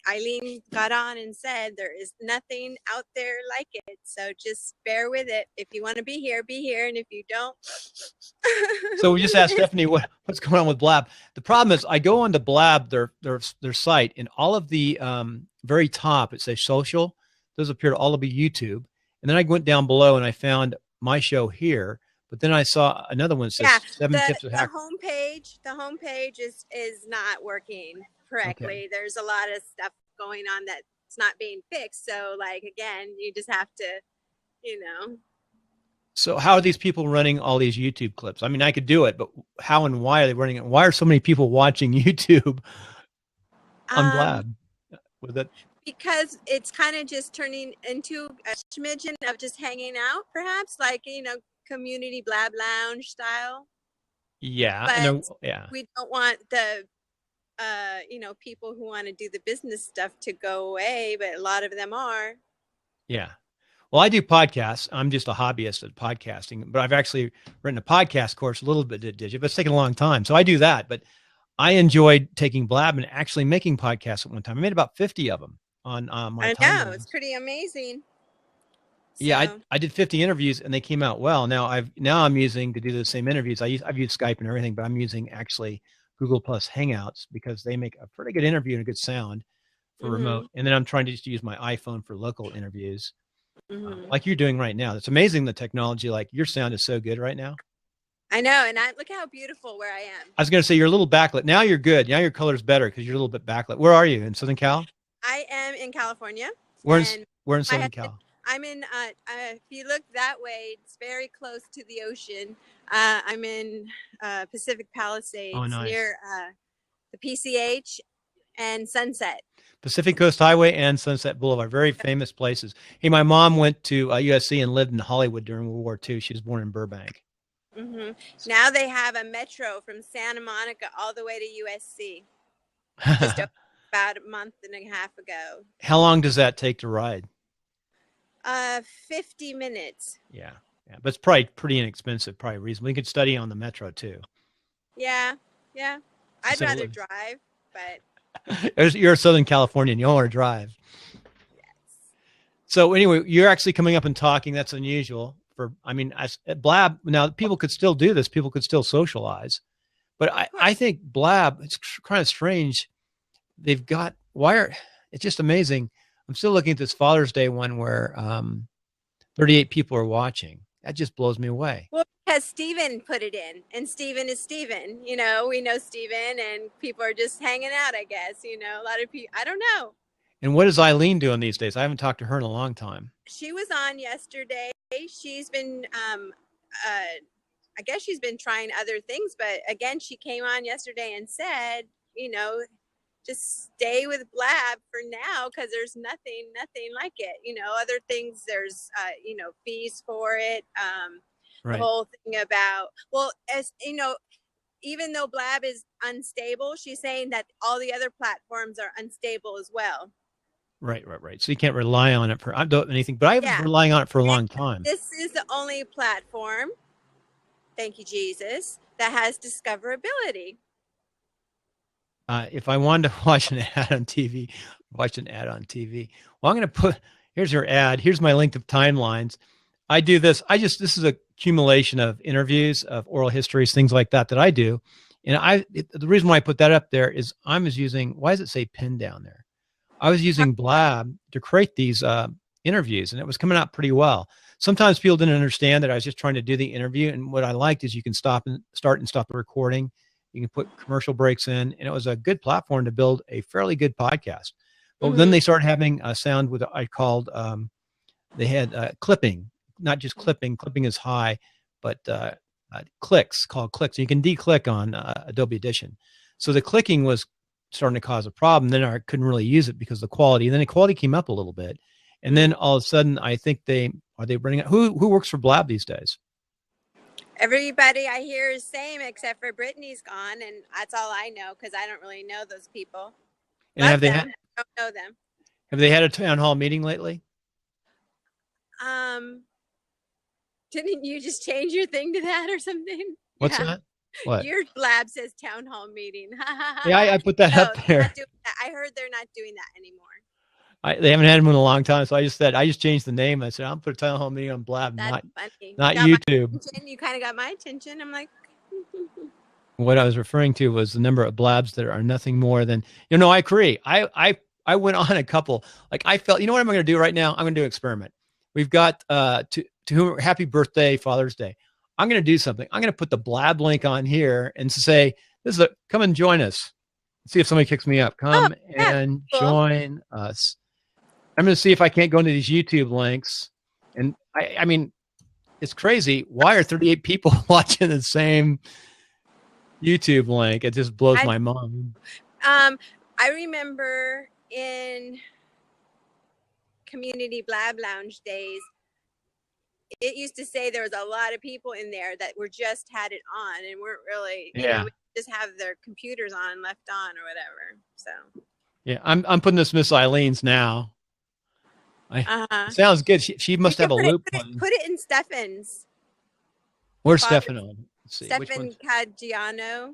Eileen got on and said there is nothing out there like it. So just bear with it. If you want to be here, and if you don't. So we just asked Stephanie what's going on with Blab. The problem is I go on to Blab, their site, and all of the very top, it says social. Those appear to all be YouTube. And then I went down below and I found my show here. But then I saw another one that says 7 tips of hack. The homepage is not working correctly. Okay. There's a lot of stuff going on that's not being fixed. So like, again, you just have to, So how are these people running all these YouTube clips? I mean, I could do it, but how and why are they running it? Why are so many people watching YouTube on Blab? With it? Because it's kind of just turning into a smidgen of just hanging out, perhaps, like, community Blab lounge style. Yeah. But we don't want the, people who want to do the business stuff to go away, but a lot of them are. Yeah. Well, I do podcasts. I'm just a hobbyist at podcasting, but I've actually written a podcast course a little bit at Digit, but it's taken a long time. So I do that, but I enjoyed taking Blab and actually making podcasts at one time. I made about 50 of them on my timeline. I know, it's pretty amazing. Yeah, so. I did 50 interviews and they came out well. Now I'm using to do the same interviews. I've used Skype and everything, but I'm using actually Google Plus Hangouts because they make a pretty good interview and a good sound for remote. And then I'm trying to just use my iPhone for local interviews, like you're doing right now. It's amazing the technology. Like your sound is so good right now. I know, and look how beautiful where I am. I was going to say you're a little backlit. Now you're good. Now your color's better because you're a little bit backlit. Where are you? In Southern Cal? I am in California. We're in Southern Cal. I'm in, if you look that way, it's very close to the ocean. I'm in Pacific Palisades, near the PCH and Sunset. Pacific Coast Highway and Sunset Boulevard, very famous places. Hey, my mom went to USC and lived in Hollywood during World War II. She was born in Burbank. Now they have a metro from Santa Monica all the way to USC. Just about a month and a half ago. How long does that take to ride? 50 minutes. Yeah. But it's probably pretty inexpensive, probably reasonable. You could study on the metro too. Yeah. I'd rather drive, but you're Southern California and you don't want to drive. Yes. So anyway, you're actually coming up and talking. That's unusual. At Blab, now people could still do this. People could still socialize. But I think Blab, it's kind of strange. They've got it's just amazing. I'm still looking at this Father's Day one where 38 people are watching. That just blows me away. Well, because Steven put it in, and Steven is Steven. We know Steven, and people are just hanging out, I guess. A lot of people, I don't know. And what is Eileen doing these days? I haven't talked to her in a long time. She was on yesterday. She's been, I guess she's been trying other things, but again, she came on yesterday and said, just stay with Blab for now because there's nothing like it. Other things, there's, fees for it. The whole thing about, as even though Blab is unstable, she's saying that all the other platforms are unstable as well. Right. So you can't rely on it for anything, but I've been relying on it for a long time. This is the only platform, thank you, Jesus, that has discoverability. If I wanted to watch an ad on TV, Well, I'm going to here's your ad. Here's my length of timelines. I do this. This is a accumulation of interviews, of oral histories, things like that I do. And the reason why I put that up there is why does it say pin down there? I was using Blab to create these interviews, and it was coming out pretty well. Sometimes people didn't understand that I was just trying to do the interview. And what I liked is you can start and stop the recording. You can put commercial breaks in, and it was a good platform to build a fairly good podcast. But then they started having a sound with they had clipping, not just clipping. Clipping is high, but clicks, called clicks. You can de-click on Adobe Edition. So the clicking was starting to cause a problem. Then I couldn't really use it because of the quality. And then the quality came up a little bit. And then all of a sudden, I think they bringing who works for Blab these days? Everybody I hear is same except for Brittany's gone, and that's all I know because I don't really know those people. And I don't know them. Have they had a town hall meeting lately? Didn't you just change your thing to that or something? What's that? What? Your Blab says town hall meeting. Yeah, I put that No, up there. I heard they're not doing that anymore. They haven't had them in a long time, so I just changed the name. I said I'll put a town hall meeting on Blab, That's funny. not Got my YouTube. attention. You kind of got my attention. I'm like, What I was referring to was the number of Blabs that are nothing more than, I agree. I went on a couple. Like I felt, you know what I'm going to do right now? I'm going to do an experiment. We've got to whom happy birthday, Father's Day. I'm going to do something. I'm going to put the Blab link on here and say, come and join us. See if somebody kicks me up. Come and join us. I'm going to see if I can't go into these YouTube links. And I mean, it's crazy. Why are 38 people watching the same YouTube link? It just blows my mind. I remember in community Blab Lounge days, it used to say there was a lot of people in there that just had it on and weren't really, you know, just have their computers on, left on or whatever. So yeah, I'm putting this Miss Eileen's now. Sounds good. She must have a loop. Put it in Stefan's. Where's Stefan on? Let's see. Stefan Caggiano.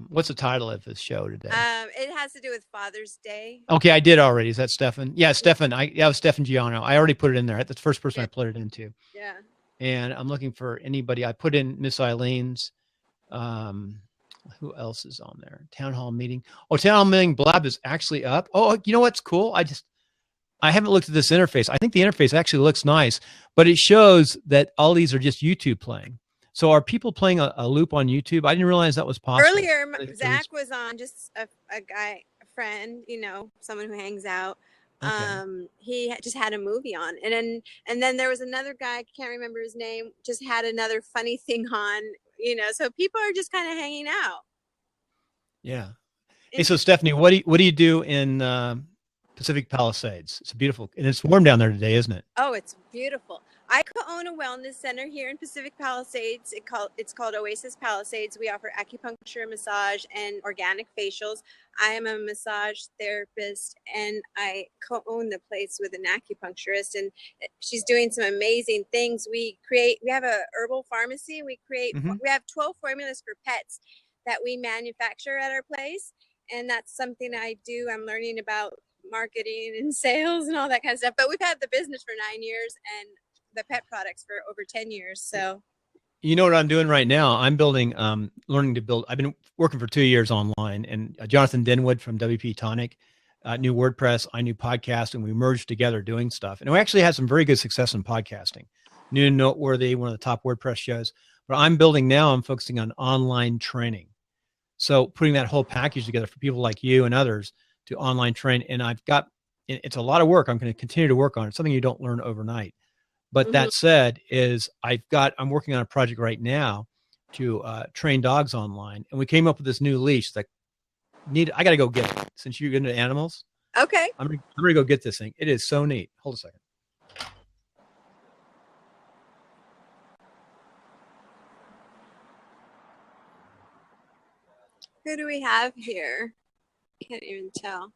What's the title of his show today? It has to do with Father's Day. Okay, I did already. Is that Stefan? Yeah, Stefan. It was Stefan Giano. I already put it in there. That's the first person I put it into. Yeah. And I'm looking for anybody. I put in Miss Eileen's. Who else is on there? Town hall meeting. Oh, town hall meeting Blab is actually up. Oh, you know what's cool? I haven't looked at this interface. I think the interface actually looks nice, but it shows that all these are just YouTube playing. So are people playing a loop on YouTube? I didn't realize that was possible. Earlier, Zach was on, just a friend, you know, someone who hangs out. Okay. He just had a movie on, and then there was another guy, I can't remember his name, just had another funny thing on, you know. So people are just kind of hanging out. Yeah. Hey, so Stephanie, what do you do in Pacific Palisades? It's beautiful, and it's warm down there today, isn't it? Oh, it's beautiful. I co-own a wellness center here in Pacific Palisades. It's called Oasis Palisades. We offer acupuncture, massage, and organic facials. I am a massage therapist, and I co-own the place with an acupuncturist, and she's doing some amazing things. We have a herbal pharmacy. We have 12 formulas for pets that we manufacture at our place, and that's something I do. I'm learning about marketing and sales and all that kind of stuff, but we've had the business for 9 years and the pet products for over 10 years. So, you know what I'm doing right now? I'm building, learning to build. I've been working for 2 years online, and Jonathan Denwood from WP Tonic knew WordPress. I knew podcast, and we merged together doing stuff. And we actually had some very good success in podcasting. New and Noteworthy, one of the top WordPress shows. But I'm focusing on online training. So putting that whole package together for people like you and others to online train. And it's a lot of work. I'm going to continue to work on it. It's something you don't learn overnight. But that said, I'm working on a project right now to train dogs online. And we came up with this new leash that I got to go get it since you're into animals. Okay. I'm going to go get this thing. It is so neat. Hold a second. Who do we have here? Can't even tell.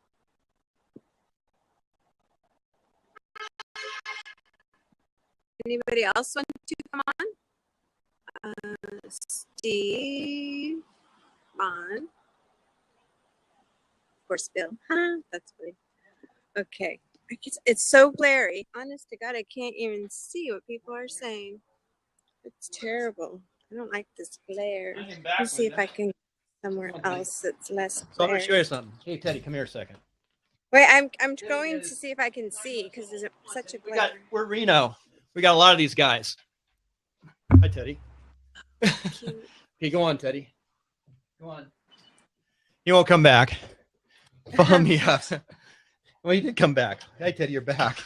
Anybody else want to come on? Steve, Vaughn, of course, Bill. That's funny. Okay, it's so blurry. Honest to God, I can't even see what people are saying. It's terrible. I don't like this glare. Let's see if I can somewhere else that's less. So I'm going to show you something. Hey, Teddy, come here a second. Wait, I'm going to see if I can see because there's such a glare. We're Reno. We got a lot of these guys. Hi, Teddy. Okay, go on, Teddy. Go on. You won't come back. Follow me up. Well, you did come back. Hi, Teddy, you're back.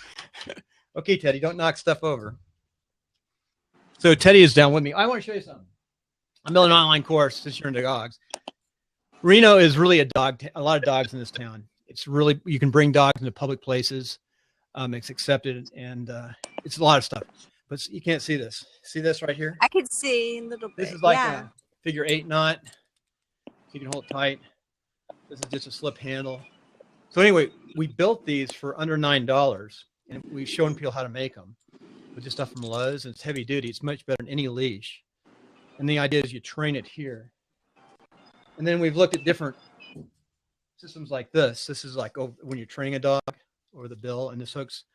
Okay, Teddy, don't knock stuff over. So Teddy is down with me. I want to show you something. I'm building an online course since you're into dogs. Reno is really a lot of dogs in this town. It's really, you can bring dogs into public places. It's accepted, and it's a lot of stuff. But you can't see this. See this right here? I can see a little bit. This is like a figure 8 knot. You can hold it tight. This is just a slip handle. So anyway, we built these for under $9, and we've shown people how to make them with just stuff from Lowe's. And it's heavy duty. It's much better than any leash. And the idea is you train it here. And then we've looked at different systems like this. This is like when you're training a dog over the bill, and this hooks,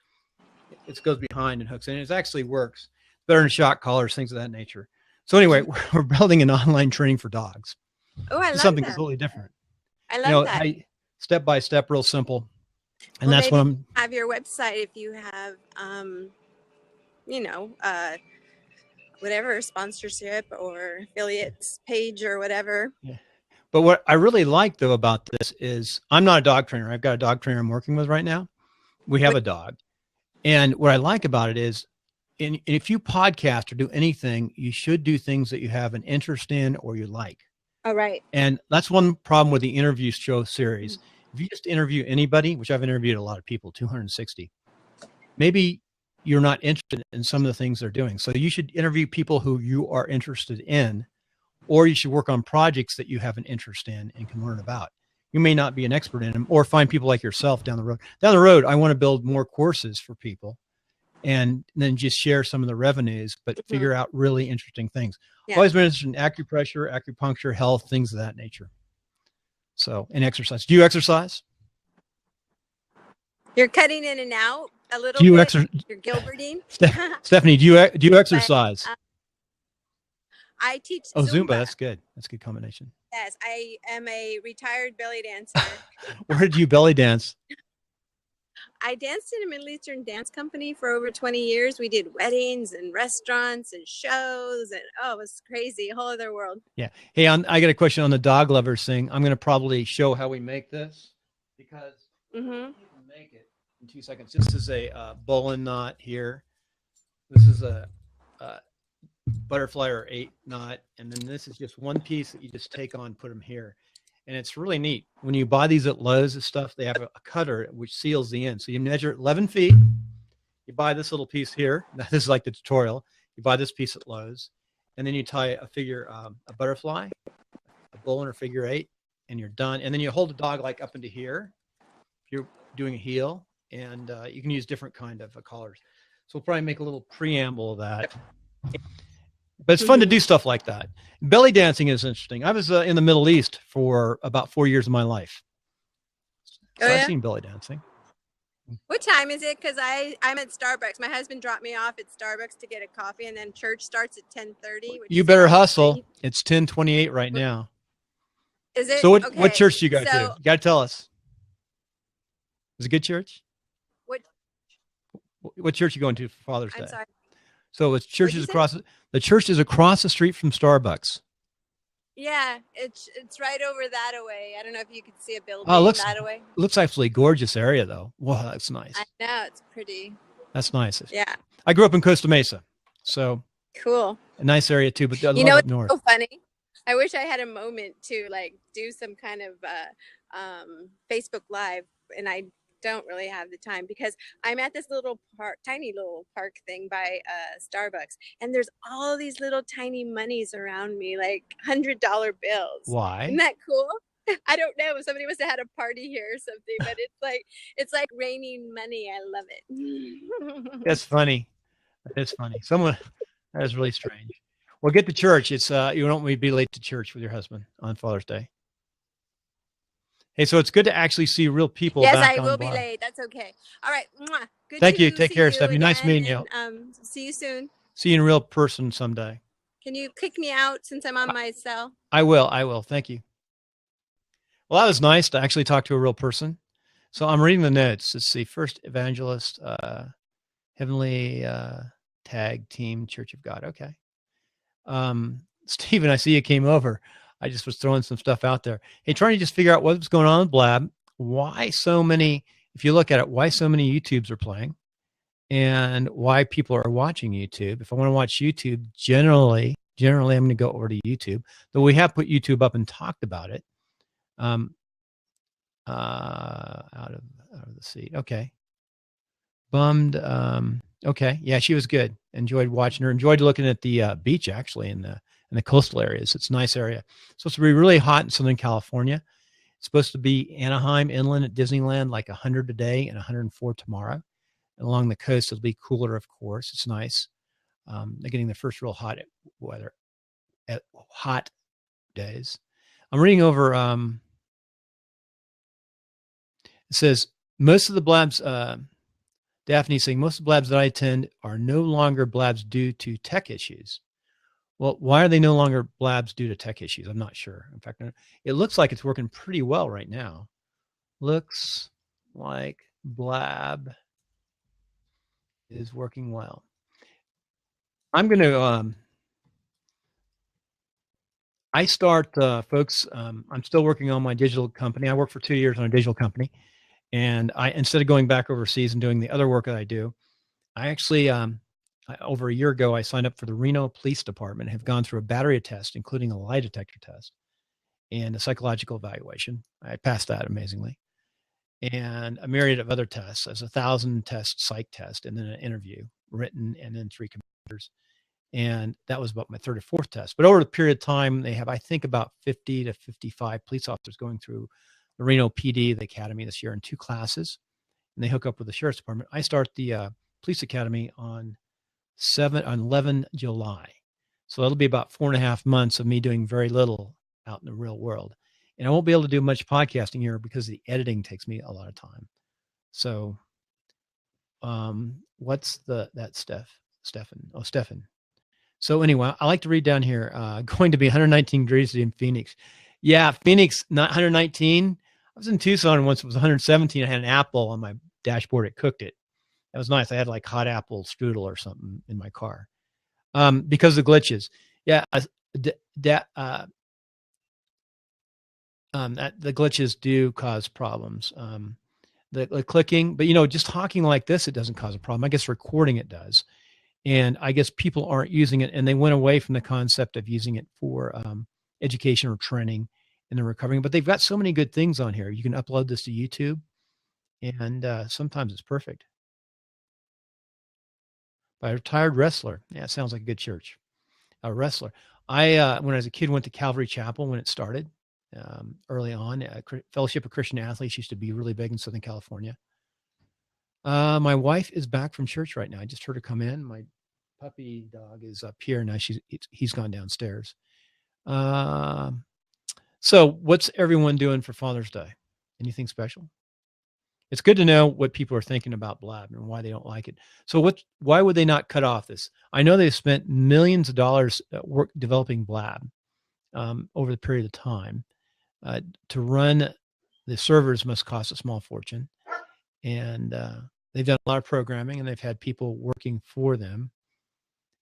it goes behind and hooks in. It actually works better than shock collars, things of that nature. So anyway, we're building an online training for dogs. Oh, I love something that. completely different. I love that. Step by step, real simple. And well, that's what I'm. Have your website if you have, whatever sponsorship or affiliates page or whatever. Yeah. But what I really like though about this is I'm not a dog trainer. I've got a dog trainer I'm working with right now. We have a dog. And what I like about it is if you podcast or do anything, you should do things that you have an interest in or you like. All right. And that's one problem with the interview show series. If you just interview anybody, which I've interviewed a lot of people, 260, maybe you're not interested in some of the things they're doing. So you should interview people who you are interested in, or you should work on projects that you have an interest in and can learn about. You may not be an expert in them, or find people like yourself down the road. Down the road, I want to build more courses for people and then just share some of the revenues, but figure out really interesting things. Yeah. Always been interested in acupressure, acupuncture, health, things of that nature. So, and exercise. Do you exercise? You're cutting in and out a little bit. You're Gilberting. Stephanie, do you exercise? But, I teach Zumba. Zumba. That's good. That's a good combination. Yes, I am a retired belly dancer. Where did you belly dance? I danced in a Middle Eastern dance company for over 20 years. We did weddings and restaurants and shows, and it was crazy, a whole other world. Yeah. Hey, I got a question on the dog lovers thing. I'm going to probably show how we make this because you can make it in 2 seconds. This is a bowline knot here. This is a butterfly or 8 knot, and then this is just one piece that you just take on, put them here. And it's really neat. When you buy these at Lowe's and stuff, they have a cutter which seals the end. So you measure 11 feet. You buy this little piece here. This is like the tutorial. You buy this piece at Lowe's, and then you tie a figure, a butterfly, a bowline or figure 8, and you're done. And then you hold the dog like up into here. If you're doing a heel, and you can use different kind of collars. So we'll probably make a little preamble of that. But it's fun to do stuff like that. Belly dancing is interesting. I was in the Middle East for about 4 years of my life. So I've seen belly dancing. What time is it? Because I'm at Starbucks. My husband dropped me off at Starbucks to get a coffee, and then church starts at 10:30. You better hustle. It's 10:28 right now. Is it? So what church do you go to? You got to tell us. Is it a good church? What church are you going to for Father's Day? I'm sorry. So it's churches across the church is across the street from Starbucks. Yeah, it's right over that away. I don't know if you can see a building that away. Looks actually a gorgeous area though. Wow, that's nice. I know, it's pretty. That's nice. Yeah. I grew up in Costa Mesa, so cool. A nice area too. But you know what's so funny? I wish I had a moment to like do some kind of Facebook Live, and I don't really have the time because I'm at this tiny little park thing by Starbucks, and there's all these little tiny monies around me, like $100 bills. Why? Isn't that cool? I don't know. Somebody must have had a party here or something, but it's like raining money. I love it. That's funny. That's funny. That is really strange. Well, get to church. It's you don't want to be late to church with your husband on Father's Day. Hey, so it's good to actually see real people. Yes, I will be late. That's okay. All right. Good. Thank you. Take care, Stephanie. Nice meeting you. See you soon. See you in real person someday. Can you kick me out since I'm on my cell? I will. Thank you. Well, that was nice to actually talk to a real person. So I'm reading the notes. Let's see. First Evangelist, Heavenly Tag Team, Church of God. Okay. Stephen, I see you came over. I just was throwing some stuff out there. Hey, trying to just figure out what's going on with Blab. Why so many, if you look at it, why so many YouTubes are playing and why people are watching YouTube. If I want to watch YouTube, generally I'm going to go over to YouTube, though we have put YouTube up and talked about it. Out of the seat. Okay. Bummed. Okay. Yeah, she was good. Enjoyed watching her. Enjoyed looking at the beach actually in the coastal areas. It's a nice area. It's supposed to be really hot in Southern California. It's supposed to be Anaheim inland at Disneyland, like 100 today and 104 tomorrow. And along the coast, it'll be cooler, of course. It's nice. They're getting the first real hot weather at hot days. I'm reading over, it says, most of the blabs, Daphne's saying, most of the blabs that I attend are no longer blabs due to tech issues. Well, why are they no longer blabs due to tech issues? I'm not sure. In fact, it looks like it's working pretty well right now. Looks like Blab is working well. I'm going to, I start, folks, I'm still working on my digital company. I worked for 2 years on a digital company. And instead of going back overseas and doing the other work that I do, I actually, over a year ago, I signed up for the Reno Police Department, have gone through a battery of tests, including a lie detector test and a psychological evaluation. I passed that amazingly. And a myriad of other tests. There's 1,000 test psych test, and then an interview written, and then 3 computers. And that was about my third or fourth test. But over the period of time, they have, I think, about 50 to 55 police officers going through the Reno PD, the academy this year in 2 classes. And they hook up with the sheriff's department. I start the police academy on 11 July. So it'll be about 4.5 months of me doing very little out in the real world. And I won't be able to do much podcasting here because the editing takes me a lot of time. So what's that Stefan? Oh, Stefan. So anyway, I like to read down here, going to be 119 degrees in Phoenix. Yeah, Phoenix, not 119. I was in Tucson once. It was 117. I had an apple on my dashboard. It cooked it. That was nice. I had like hot apple strudel or something in my car because of the glitches. Yeah, the glitches do cause problems. The clicking, but just talking like this, it doesn't cause a problem. I guess recording it does. And I guess people aren't using it, and they went away from the concept of using it for education or training, and they're recovering. But they've got so many good things on here. You can upload this to YouTube, and sometimes it's perfect. By a retired wrestler. Yeah, it sounds like a good church. A wrestler. I, when I was a kid, went to Calvary Chapel when it started early on. Fellowship of Christian Athletes used to be really big in Southern California. My wife is back from church right now. I just heard her come in. My puppy dog is up here now. He's gone downstairs. So what's everyone doing for Father's Day? Anything special? It's good to know what people are thinking about Blab and why they don't like it. So why would they not cut off this? I know they've spent millions of dollars at work developing Blab over the period of time. To run the servers must cost a small fortune. And they've done a lot of programming, and they've had people working for them.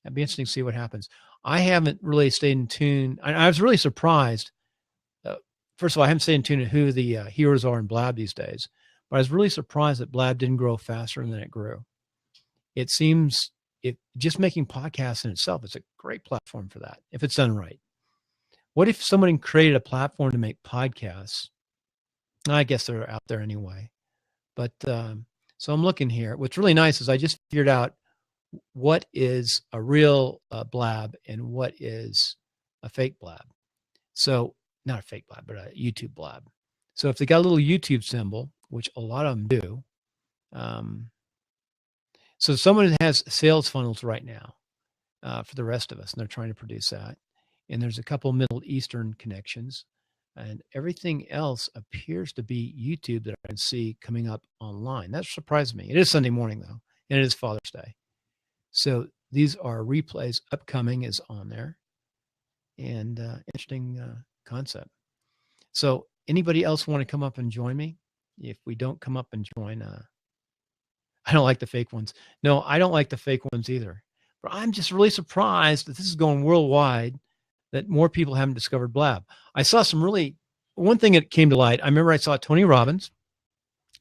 It'd be interesting to see what happens. I haven't really stayed in tune. I was really surprised. First of all, I haven't stayed in tune to who the heroes are in Blab these days. But I was really surprised that Blab didn't grow faster than it grew. It seems just making podcasts in itself is a great platform for that, if it's done right. What if someone created a platform to make podcasts? I guess they're out there anyway. But so I'm looking here. What's really nice is I just figured out what is a real Blab and what is a fake Blab. So not a fake Blab, but a YouTube Blab. So if they got a little YouTube symbol, which a lot of them do. So someone has sales funnels right now for the rest of us, and they're trying to produce that. And there's a couple Middle Eastern connections, and everything else appears to be YouTube that I can see coming up online. That surprised me. It is Sunday morning, though, and it is Father's Day. So these are replays. Upcoming is on there, and interesting concept. So anybody else want to come up and join me? If we don't come up and join, I don't like the fake ones. No, I don't like the fake ones either. But I'm just really surprised that this is going worldwide, that more people haven't discovered Blab. I saw one thing that came to light. I remember I saw Tony Robbins,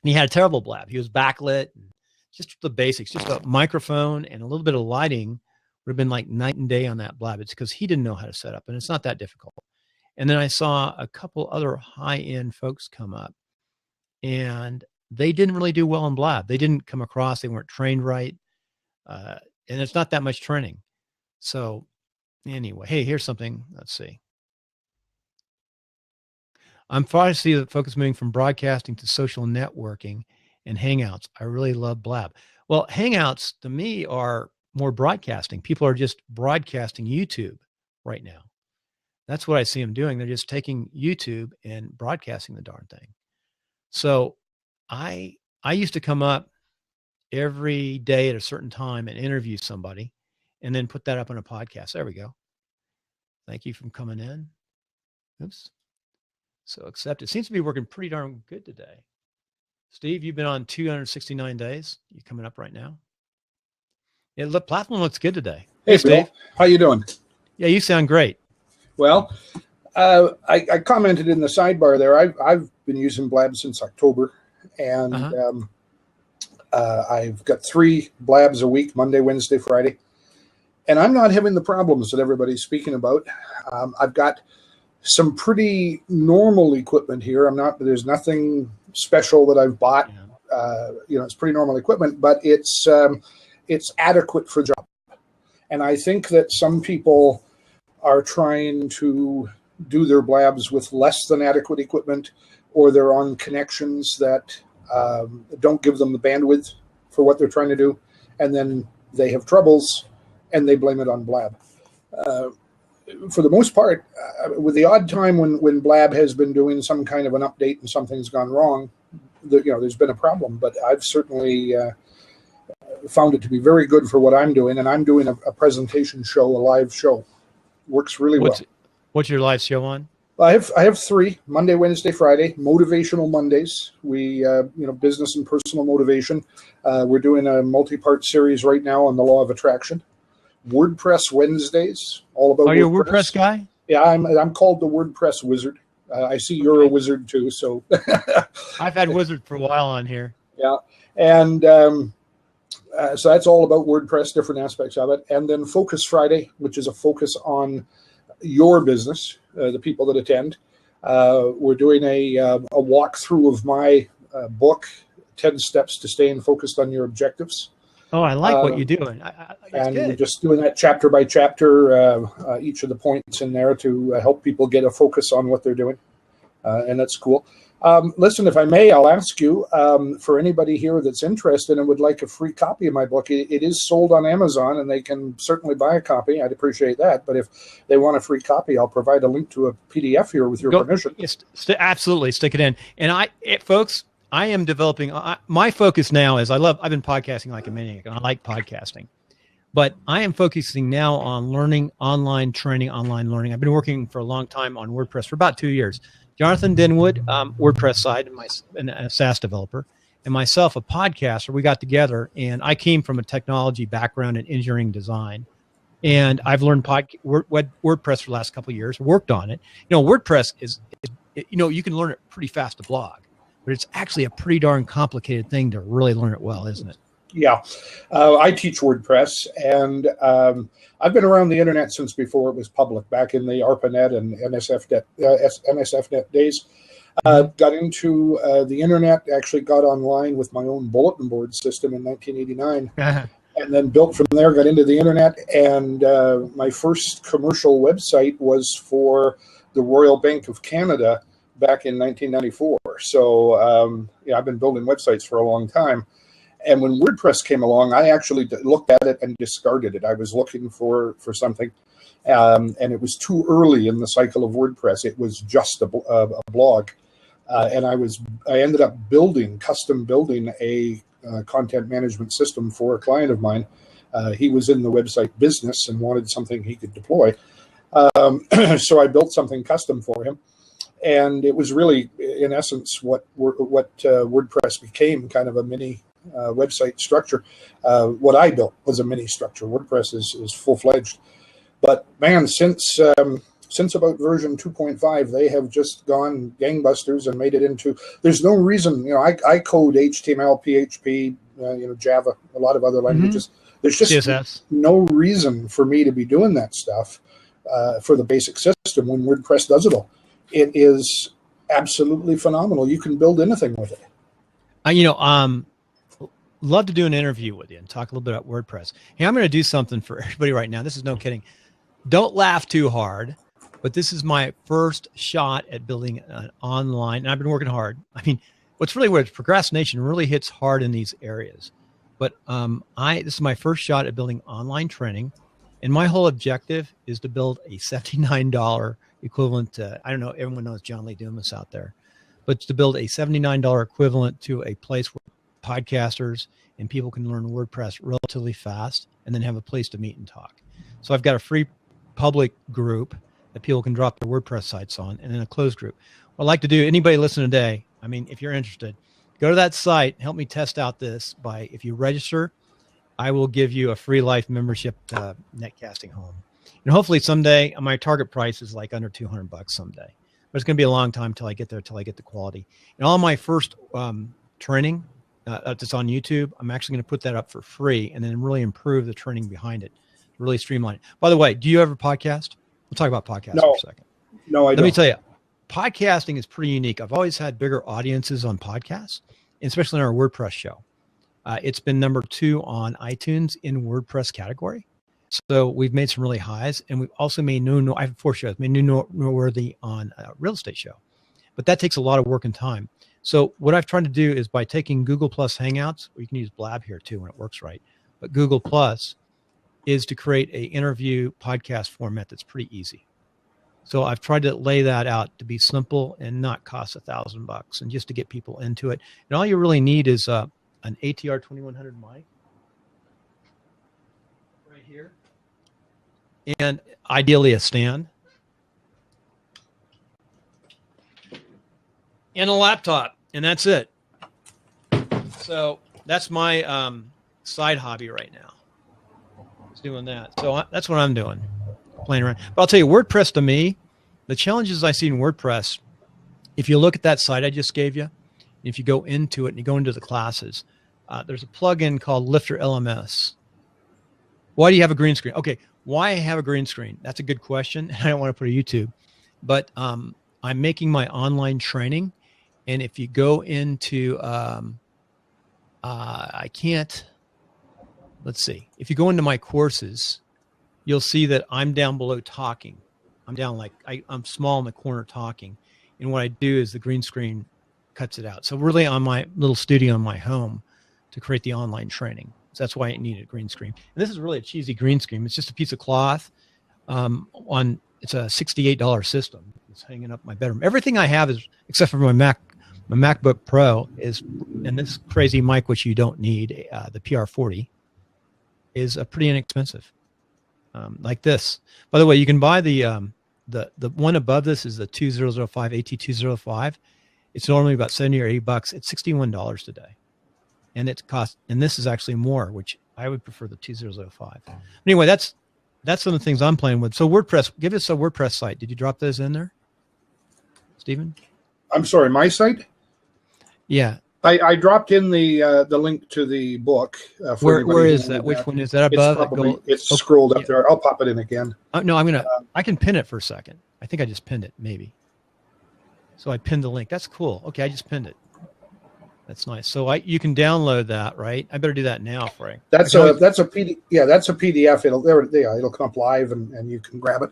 and he had a terrible Blab. He was backlit, and just the basics, just a microphone and a little bit of lighting would have been like night and day on that Blab. It's because he didn't know how to set up, and it's not that difficult. And then I saw a couple other high-end folks come up, and they didn't really do well in Blab. They didn't come across. They weren't trained right. And it's not that much training. So anyway, hey, here's something. Let's see. I'm proud to see the focus moving from broadcasting to social networking and Hangouts. I really love Blab. Well, Hangouts to me are more broadcasting. People are just broadcasting YouTube right now. That's what I see them doing. They're just taking YouTube and broadcasting the darn thing. So I used to come up every day at a certain time and interview somebody and then put that up on a podcast. There we go. Thank you for coming in. Oops. So accept. It seems to be working pretty darn good today. Steve, you've been on 269 days. You coming up right now? Yeah, the platform looks good today. Hey, Steve. Bill. How you doing? Yeah, you sound great. Well, I commented in the sidebar there. I've been using Blab since October, and I've got 3 Blabs a week: Monday, Wednesday, Friday. And I'm not having the problems that everybody's speaking about. I've got some pretty normal equipment here. There's nothing special that I've bought. It's pretty normal equipment, but it's adequate for the job. And I think that some people are trying to do their Blabs with less than adequate equipment, or they're on connections that don't give them the bandwidth for what they're trying to do, and then they have troubles and they blame it on Blab. For the most part, with the odd time when Blab has been doing some kind of an update and something's gone wrong, there's been a problem. But I've certainly found it to be very good for what I'm doing, and I'm doing a presentation show, a live show. Works really well. What's your live show on? I have 3: Monday, Wednesday, Friday. Motivational Mondays. We business and personal motivation. We're doing a multi-part series right now on the law of attraction. WordPress Wednesdays, all about. Are you a WordPress guy? Yeah, I'm called the WordPress wizard. I see you're a wizard too, so. I've had wizard for a while on here. Yeah, and so that's all about WordPress, different aspects of it, and then Focus Friday, which is a focus on your business, the people that attend. We're doing a walkthrough of my book, 10 Steps to Staying Focused on Your Objectives. Oh, I like what you're doing. And we're just doing that chapter by chapter, each of the points in there to help people get a focus on what they're doing. And that's cool. Listen, if I may, I'll ask you, for anybody here that's interested and would like a free copy of my book, it is sold on Amazon, and they can certainly buy a copy. I'd appreciate that. But if they want a free copy, I'll provide a link to a PDF here with your permission. Yes, absolutely. Stick it in. And folks, I am developing, my focus now is I've been podcasting like a maniac, and I like podcasting. But I am focusing now on learning online training, online learning. I've been working for a long time on WordPress for about 2 years. Jonathan Denwood, WordPress side, and a SaaS developer, and myself, a podcaster. We got together, and I came from a technology background in engineering design, and I've learned WordPress for the last couple of years. Worked on it. WordPress is you can learn it pretty fast to blog, but it's actually a pretty darn complicated thing to really learn it well, isn't it? Yeah, I teach WordPress, and I've been around the internet since before it was public, back in the ARPANET and NSFNet days. Got into the internet, actually got online with my own bulletin board system in 1989, and then built from there, got into the internet, and my first commercial website was for the Royal Bank of Canada back in 1994. So I've been building websites for a long time. And when WordPress came along, I actually looked at it and discarded it. I was looking for something, and it was too early in the cycle of WordPress. It was just a blog, and I ended up custom building a content management system for a client of mine. He was in the website business and wanted something he could deploy, so I built something custom for him. And it was really, in essence, what WordPress became, kind of a mini website structure. What I built was a mini structure. WordPress is full-fledged. But man, since about version 2.5, they have just gone gangbusters and made it into. There's no reason, I code HTML, PHP, Java, a lot of other languages. There's just CSS. No reason for me to be doing that stuff for the basic system when WordPress does it all. It is absolutely phenomenal. You can build anything with it. Love to do an interview with you and talk a little bit about WordPress. Hey, I'm going to do something for everybody right now. This is no kidding. Don't laugh too hard, but this is my first shot at building an online, and I've been working hard. I mean, what's really weird is procrastination really hits hard in these areas. But this is my first shot at building online training, and my whole objective is to build a $79 equivalent to, I don't know, everyone knows John Lee Dumas out there, but to build a $79 equivalent to a place where podcasters and people can learn WordPress relatively fast and then have a place to meet and talk. So I've got a free public group that people can drop their WordPress sites on, and then a closed group. What I'd like to do, anybody listening today, I mean, if you're interested, go to that site, help me test out this by, if you register, I will give you a free life membership to Netcasting Home. And hopefully someday, my target price is like under $200 someday. But it's going to be a long time till I get there, till I get the quality. And all my first training that's on YouTube, I'm actually going to put that up for free and then really improve the training behind it, really streamline it. By the way, do you ever podcast? We'll talk about podcasts for a second. No, I don't. Let me tell you, podcasting is pretty unique. I've always had bigger audiences on podcasts, especially in our WordPress show. It's been number 2 on iTunes in WordPress category. So we've made some really highs, and we've also made I have 4 shows, made new noteworthy on a real estate show. But that takes a lot of work and time. So what I've tried to do is by taking Google Plus Hangouts, or you can use Blab here too when it works right, but Google Plus is to create a interview podcast format that's pretty easy. So I've tried to lay that out to be simple and not cost $1,000 and just to get people into it. And all you really need is an ATR 2100 mic right here, and ideally a stand, and a laptop, and that's it. So that's my side hobby right now. It's doing that. So that's what I'm doing, playing around. But I'll tell you, WordPress to me, the challenges I see in WordPress, if you look at that site I just gave you, if you go into it and you go into the classes, there's a plugin called Lifter LMS. Why do you have a green screen? Okay, why have a green screen? That's a good question. I don't want to put a YouTube, but I'm making my online training. And if you go into, I can't, let's see. If you go into my courses, you'll see that I'm down below talking. I'm down like, I'm small in the corner talking. And what I do is the green screen cuts it out. So really on my little studio in my home to create the online training. So that's why I needed a green screen. And this is really a cheesy green screen. It's just a piece of cloth it's a $68 system. It's hanging up in my bedroom. Everything I have is, except for my MacBook Pro is, and this crazy mic, which you don't need, the PR40, is pretty inexpensive. Like this. By the way, you can buy the one above this is the 2005 AT205. It's normally about $70 or $80. It's $61 today, and it costs. And this is actually more, which I would prefer the 2005. Anyway, that's some of the things I'm playing with. So WordPress, give us a WordPress site. Did you drop those in there, Stephen? I'm sorry, my site? Yeah. I dropped in the link to the book. Where is that? Which one is that above? It's scrolled up there. I'll pop it in again. No, I can pin it for a second. I think I just pinned it, maybe. So I pinned the link. That's cool. Okay, I just pinned it. That's nice. So you can download that, right? I better do that now, Frank. That's a PDF. Yeah, that's a PDF. It'll come up live, and you can grab it.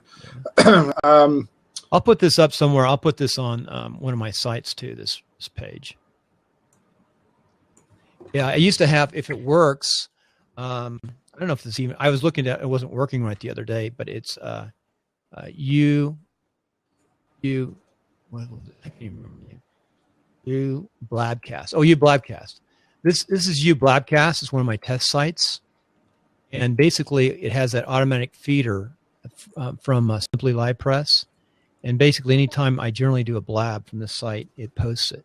I'll put this up somewhere. I'll put this on one of my sites too. This page. Yeah, I used to have, if it works, I don't know if this even, I was looking at, it wasn't working right the other day, but it's what was it? I can't even remember. You Blabcast. Oh, you Blabcast. This is you Blabcast. It's one of my test sites, and basically it has that automatic feeder from Simply Live Press, and basically anytime I generally do a blab from this site, it posts it.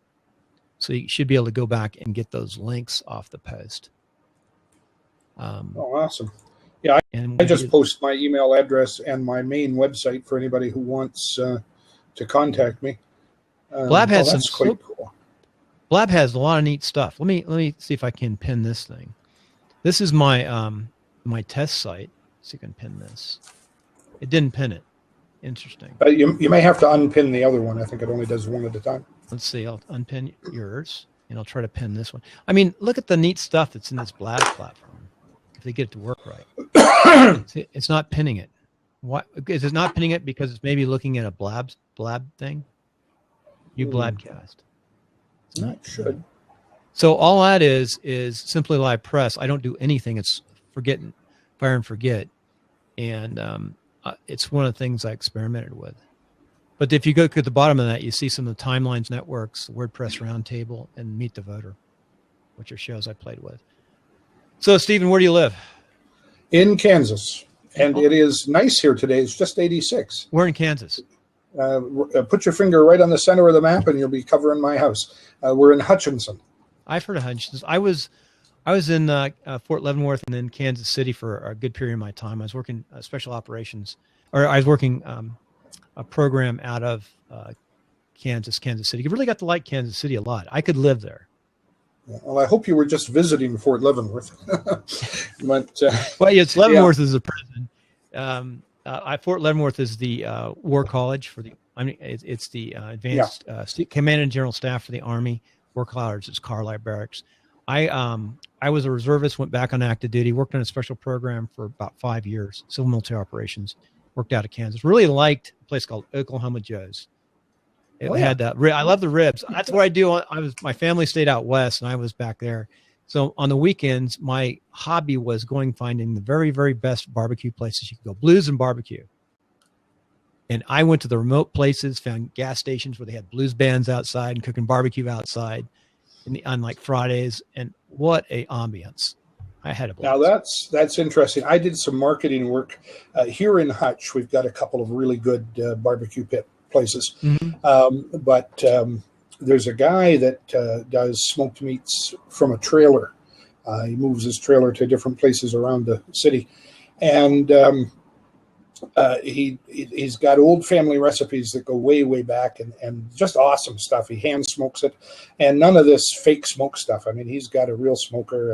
So you should be able to go back and get those links off the post. Awesome. Yeah, I just post my email address and my main website for anybody who wants to contact me. Blab has that's quite cool. Blab has a lot of neat stuff. Let me see if I can pin this thing. This is my my test site. See if I can pin this. It didn't pin it. Interesting. You may have to unpin the other one. I think it only does one at a time. Let's see. I'll unpin yours, and I'll try to pin this one. I mean, look at the neat stuff that's in this Blab platform. If they get it to work right, it's not pinning it. Why is it not pinning it? Because it's maybe looking at a Blab thing. You Blabcast. It should. So all that is Simply Live Press. I don't do anything. It's fire and forget, and it's one of the things I experimented with. But if you go to the bottom of that, you see some of the Timelines Networks, WordPress Roundtable, and Meet the Voter, which are shows I played with. So, Stephen, where do you live? In Kansas. And it is nice here today. It's just 86. We're in Kansas. Put your finger right on the center of the map and you'll be covering my house. We're in Hutchinson. I've heard of Hutchinson. I was in Fort Leavenworth and then Kansas City for a good period of my time. I was working special operations, or I was working a program out of Kansas City. You really got to like Kansas City a lot. I could live there. Well, I hope you were just visiting Fort Leavenworth. But, well, yes, Leavenworth is a prison. Fort Leavenworth is the War College for the. I mean, it's the advanced Command and General Staff for the Army. War College is Carlisle Barracks. I was a reservist, went back on active duty, worked on a special program for about 5 years, civil military operations. Worked out of Kansas. Really liked a place called Oklahoma Joe's. It had I love the ribs. That's what I do. My family stayed out west, and I was back there. So on the weekends, my hobby was finding the very, very best barbecue places you could go. Blues and barbecue. And I went to the remote places, found gas stations where they had blues bands outside and cooking barbecue outside on like Fridays. And what a ambience. I had a blast. Now that's interesting. I did some marketing work here in Hutch. We've got a couple of really good barbecue pit places. Mm-hmm. But there's a guy that does smoked meats from a trailer. He moves his trailer to different places around the city. And he's got old family recipes that go way, way back and just awesome stuff. He hand smokes it, and none of this fake smoke stuff. I mean, he's got a real smoker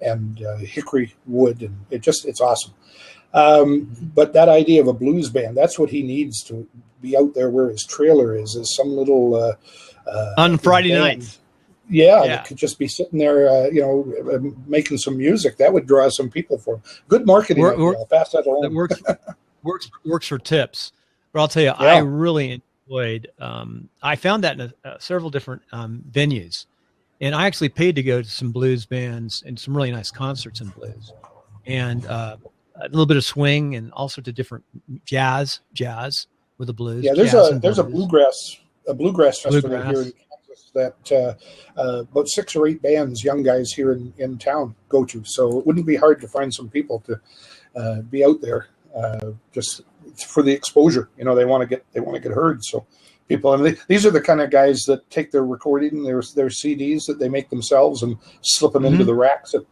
and hickory wood, and it's awesome. But that idea of a blues band, that's what he needs to be out there where his trailer is some little on Friday nights. Yeah, that could just be sitting there, making some music. That would draw some people for him. Good marketing. I'll pass that along. That works for tips. But I'll tell you, I really enjoyed. I found that in several different venues, and I actually paid to go to some blues bands and some really nice concerts in blues, and a little bit of swing and all sorts of different jazz with the blues. Yeah, there's a bluegrass festival here in Kansas that about 6 or 8 bands, young guys here in town go to. So it wouldn't be hard to find some people to be out there just for the exposure. They want to get heard. So people, these are the kind of guys that take their recording, their CDs that they make themselves and slip them into the racks at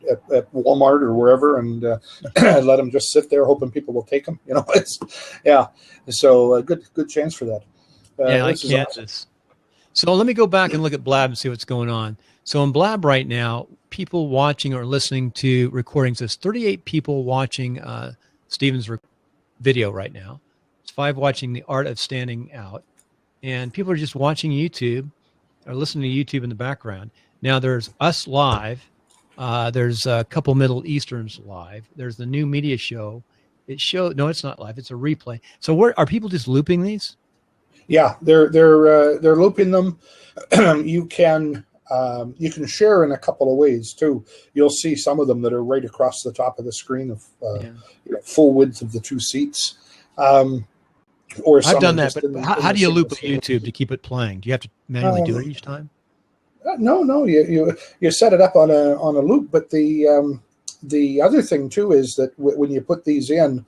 Walmart or wherever, and let them just sit there hoping people will take them. So a good chance for that. Like Kansas. Awesome. So let me go back and look at Blab and see what's going on. So in Blab right now, people watching or listening to recordings, there's 38 people watching Stephen's video right now. There's 5 watching The Art of Standing Out. And people are just watching YouTube or listening to YouTube in the background. Now there's us live. There's a couple Middle Easterns live. There's the new media show. No, it's not live. It's a replay. So are people just looping these? Yeah, they're looping them. You can share in a couple of ways too. You'll see some of them that are right across the top of the screen of full width of the 2 seats. Or I've done that, but how do you loop a YouTube to keep it playing? Do you have to manually do it each time? No. You set it up on a loop. But the other thing too is that when you put these in,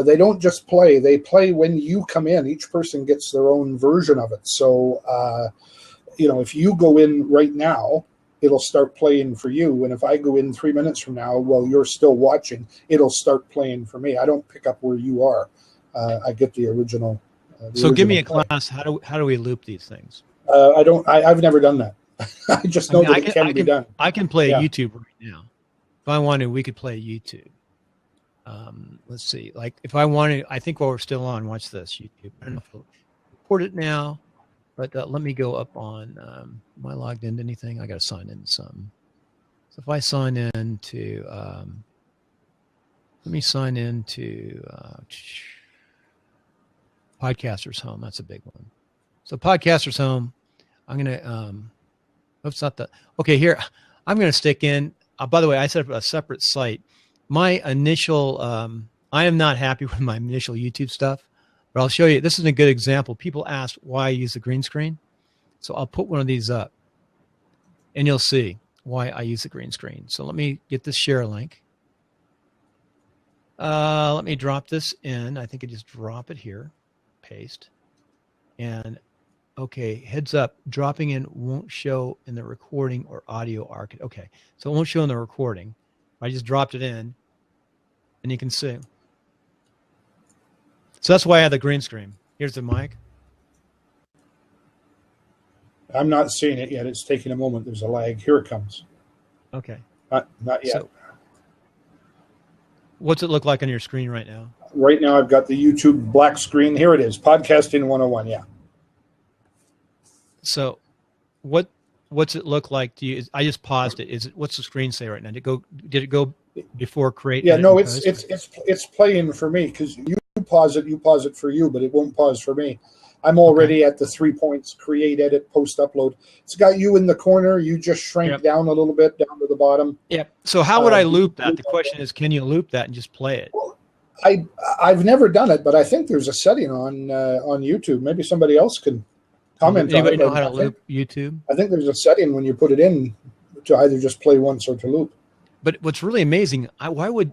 they don't just play. They play when you come in. Each person gets their own version of it. So if you go in right now, it'll start playing for you. And if I go in 3 minutes from now, while you're still watching, it'll start playing for me. I don't pick up where you are. I get the original. So give me a class. How do we loop these things? I've never done that. I just know that it can be done. I can play YouTube right now. If I wanted, we could play YouTube. Let's see. Like if I wanted, I think while we're still on, watch this YouTube. I don't know if I'll record it now, but let me go up on. Am I logged into anything? I got to sign into something. So if I sign in to, let me sign into Podcaster's Home. That's a big one. So Podcaster's Home. I'm gonna. Oops, not that. Okay, here I'm gonna stick in. By the way, I set up a separate site. My initial, I am not happy with my initial YouTube stuff. But I'll show you. This is a good example. People ask why I use the green screen. So I'll put one of these up and you'll see why I use the green screen. So let me get this share link. Let me drop this in. I think I just drop it here, paste. And okay, heads up, dropping in won't show in the recording or audio archive. Okay, so it won't show in the recording. I just dropped it in and you can see. So that's why I have the green screen. Here's the mic. I'm not seeing it yet. It's taking a moment. There's a lag. Here it comes. Okay. Not yet. So, what's it look like on your screen right now? Right now, I've got the YouTube black screen. Here it is. Podcasting 101. Yeah. So what's it look like to you? I just paused it. What's the screen say right now? Did it go before create? Yeah, no, it's playing for me because you pause it for you, but it won't pause for me. I'm already at the 3 points: create, edit, post, upload. It's got you in the corner. You just shrank down a little bit down to the bottom. Yep. So how would I loop that? The question is, can you loop that and just play it? Well, I've never done it, but I think there's a setting on YouTube. Maybe somebody else can comment on it. Anybody know how to loop YouTube? I think there's a setting when you put it in to either just play once or to loop. But what's really amazing, why would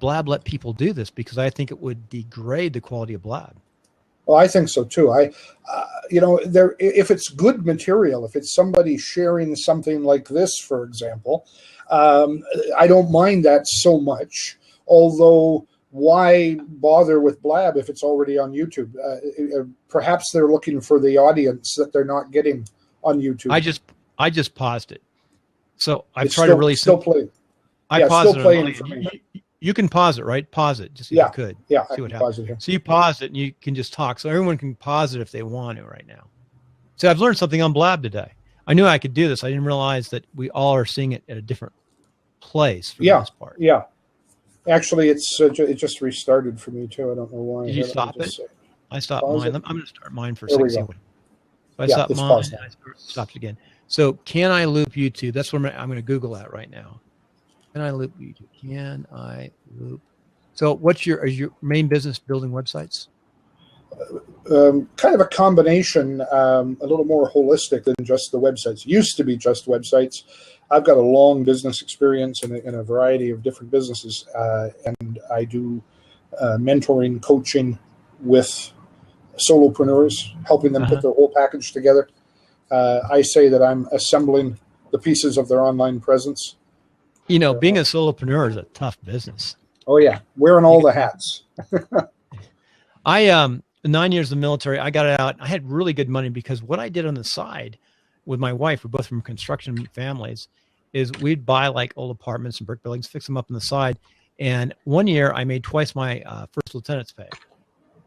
Blab let people do this? Because I think it would degrade the quality of Blab. Well, I think so too. If it's good material, if it's somebody sharing something like this, for example, I don't mind that so much. Although, why bother with Blab if it's already on YouTube? Perhaps they're looking for the audience that they're not getting on YouTube. I just paused it. So I've tried to really still play. I paused it. Playing for me. You can pause it, right? Pause it. Just if you could. Yeah, see what pause it here. So you pause it and you can just talk. So everyone can pause it if they want to right now. So I've learned something on Blab today. I knew I could do this. I didn't realize that we all are seeing it at a different place for the most part. Yeah. Actually, it just restarted for me too. I don't know why. Did you stop it? I stopped mine. I'm going to start mine for a second. So I stopped mine and I stopped again. So can I loop YouTube? That's what I'm going to Google that right now. Can I loop YouTube? Can I loop? So is your main business building websites? Kind of a combination, a little more holistic than just the websites. It used to be just websites. I've got a long business experience in a variety of different businesses, and I do mentoring, coaching with solopreneurs, helping them put their whole package together. I say that I'm assembling the pieces of their online presence. You know, being a solopreneur is a tough business. Oh yeah, wearing all the hats. I 9 years in the military, I got out. I had really good money because what I did on the side with my wife, we're both from construction families, is we'd buy like old apartments and brick buildings, fix them up on the side. And one year I made twice my first lieutenant's pay.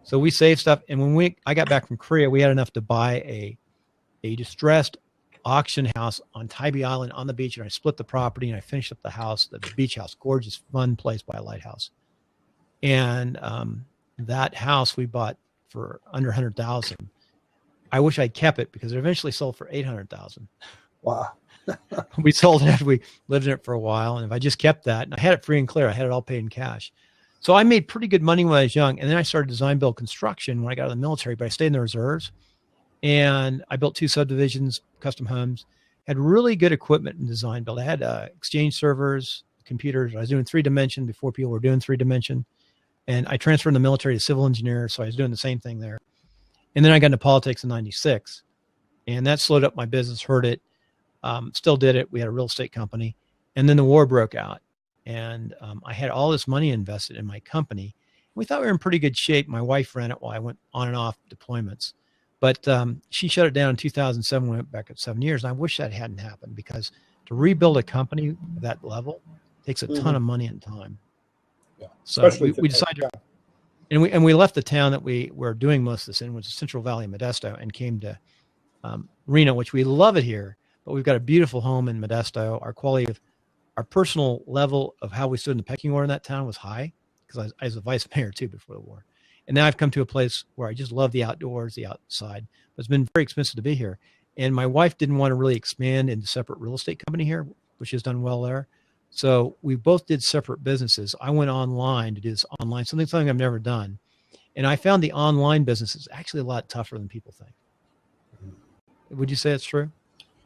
So we saved stuff. And when I got back from Korea, we had enough to buy a distressed auction house on Tybee Island on the beach, and I split the property and I finished up the house, the beach house, gorgeous, fun place by a lighthouse. And that house we bought for under 100,000. I wish I'd kept it because it eventually sold for 800,000. Wow. We sold it after we lived in it for a while, and if I just kept that, and I had it free and clear, I had it all paid in cash. So I made pretty good money when I was young, and then I started design build construction when I got out of the military, but I stayed in the reserves. And I built 2 subdivisions, custom homes, had really good equipment in design build. I had exchange servers, computers. I was doing 3-dimension before people were doing 3-dimension. And I transferred in the military to civil engineer, so I was doing the same thing there. And then I got into politics in '96. And that slowed up my business, hurt it, still did it. We had a real estate company. And then the war broke out. And I had all this money invested in my company. We thought we were in pretty good shape. My wife ran it while I went on and off deployments. But she shut it down in 2007, went back at 7 years. And I wish that hadn't happened because to rebuild a company at that level takes a ton of money and time. Yeah. So we decided, and we left the town that we were doing most of this in, which is Central Valley, Modesto, and came to Reno, which we love it here. But we've got a beautiful home in Modesto. Our quality of our personal level of how we stood in the pecking order in that town was high because I was a vice mayor too before the war. And now I've come to a place where I just love the outdoors, the outside, but it's been very expensive to be here. And my wife didn't want to really expand into separate real estate company here, which has done well there. So we both did separate businesses. I went online to do this online, something I've never done. And I found the online business is actually a lot tougher than people think. Would you say it's true?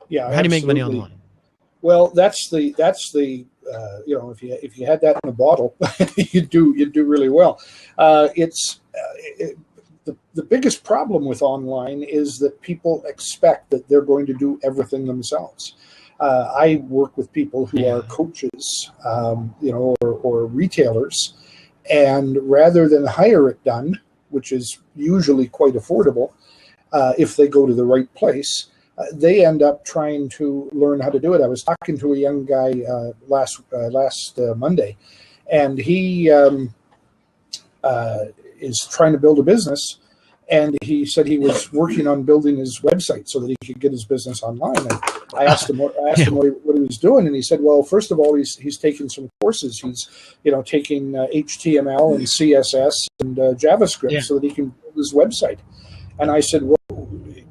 Yeah. How do you make money absolutely. online? Well, that's the if you had that in a bottle, you'd do really well. The biggest problem with online is that people expect that they're going to do everything themselves. I work with people who are coaches, or retailers, and rather than hire it done, which is usually quite affordable, if they go to the right place, they end up trying to learn how to do it. I was talking to a young guy last Monday, and he is trying to build a business, and he said he was working on building his website so that he could get his business online. And I asked him what he was doing, and he said, well, first of all, he's taking some courses. He's taking HTML and CSS and JavaScript so that he can build his website. And I said, well,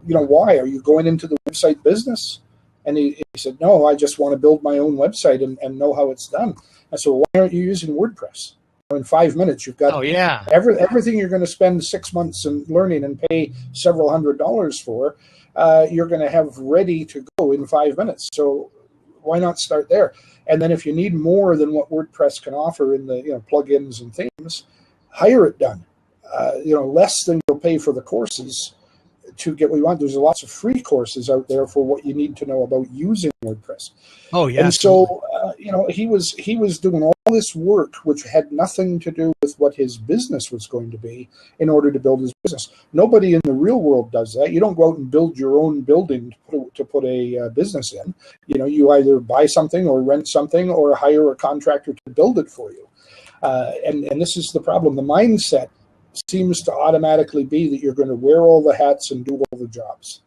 why? Are you going into the website business? And he said, no, I just want to build my own website and know how it's done. I said, well, why aren't you using WordPress? In 5 minutes, you've got everything you're going to spend 6 months in learning and pay several $100s for, you're going to have ready to go in 5 minutes. So why not start there? And then if you need more than what WordPress can offer in the plugins and themes, hire it done. Less than you'll pay for the courses to get what you want. There's lots of free courses out there for what you need to know about using WordPress. Oh yeah. And so he was doing all this work which had nothing to do with what his business was going to be in order to build his business. Nobody in the real world does that. You don't go out and build your own building to put a business in. You either buy something or rent something or hire a contractor to build it for you. And this is the problem. The mindset seems to automatically be that you're going to wear all the hats and do all the jobs.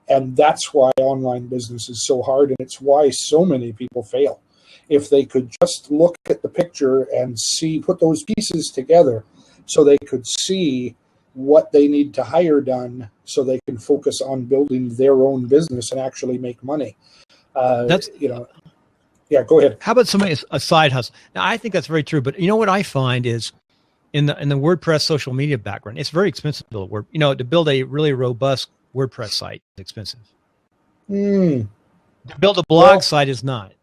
And that's why online business is so hard, and it's why so many people fail. If they could just look at the picture and put those pieces together so they could see what they need to hire done so they can focus on building their own business and actually make money. Yeah, go ahead. How about a side hustle? Now, I think that's very true, but what I find is in the WordPress social media background, it's very expensive to build to build a really robust WordPress site is expensive. To build a blog site is not.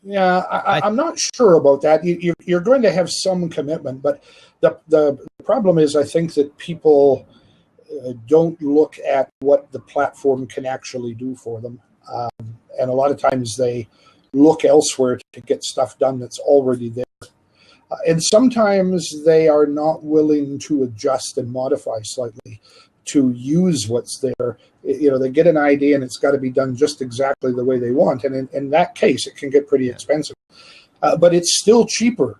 Yeah, I'm not sure about that. You're going to have some commitment, but the problem is I think that people don't look at what the platform can actually do for them. And a lot of times they look elsewhere to get stuff done that's already there. And sometimes they are not willing to adjust and modify slightly to use what's there. They get an idea and it's got to be done just exactly the way they want. And in that case, it can get pretty expensive. But it's still cheaper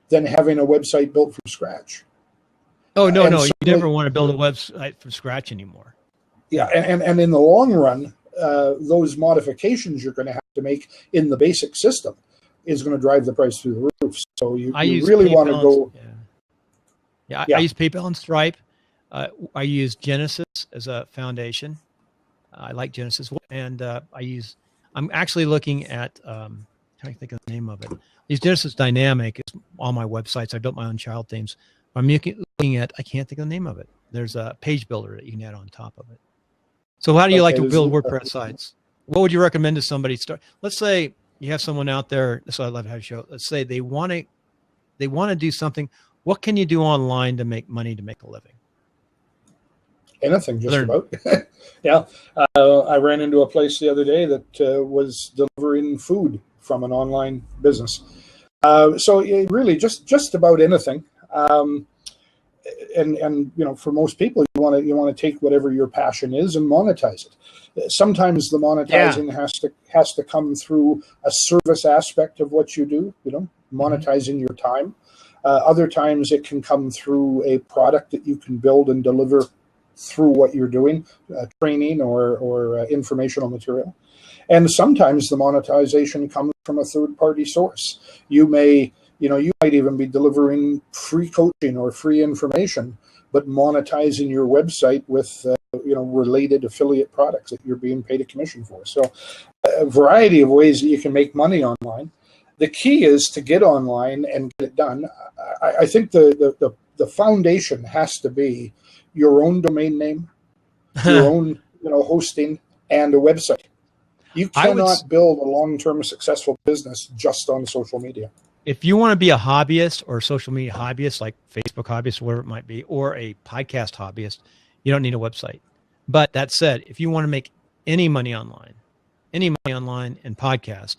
than having a website built from scratch. Oh, no. You never want to build a website from scratch anymore. Yeah, and in the long run, those modifications you're going to have to make in the basic system is going to drive the price through the roof. So you really want to go. I use PayPal and Stripe. I use Genesis as a foundation. I like Genesis, and I'm actually looking at. Trying to think of the name of it. I use Genesis Dynamic. It's on my websites. I built my own child themes. I'm looking at. I can't think of the name of it. There's a page builder that you can add on top of it. So how do you like to build WordPress sites? What would you recommend to somebody start? Let's say you have someone out there. So I love how you show. Let's say they want to do something. What can you do online to make money to make a living? Anything, just about. Yeah. I ran into a place the other day that was delivering food from an online business. So really just about anything. And for most people, you want to take whatever your passion is and monetize it. Sometimes the monetizing has to come through a service aspect of what you do, monetizing your time. Other times it can come through a product that you can build and deliver through what you're doing, training or informational material. And sometimes the monetization comes from a third-party source. You might even be delivering free coaching or free information, but monetizing your website with related affiliate products that you're being paid a commission for. So a variety of ways that you can make money online. The key is to get online and get it done. I think the the foundation has to be your own domain name, your own hosting, and a website. You cannot build a long-term successful business just on social media. If you want to be a hobbyist or social media hobbyist, like Facebook hobbyist, whatever it might be, or a podcast hobbyist, you don't need a website. But that said, if you want to make any money online and podcast,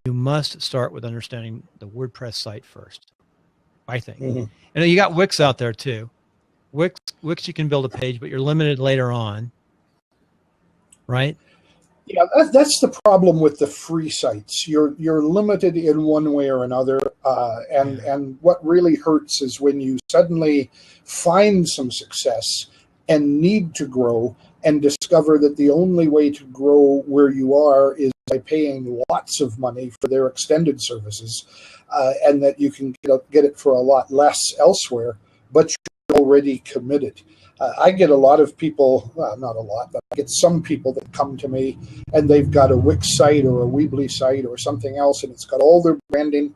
you must start with understanding the WordPress site first, I think. Mm-hmm. And you got Wix out there too. Wix, you can build a page, but you're limited later on, right? Yeah, that's the problem with the free sites. You're limited in one way or another, and what really hurts is when you suddenly find some success and need to grow and discover that the only way to grow where you are is by paying lots of money for their extended services, and that you can get it for a lot less elsewhere, but you're already committed. I get a lot of people, well, not a lot, but I get some people that come to me and they've got a Wix site or a Weebly site or something else, and it's got all their branding,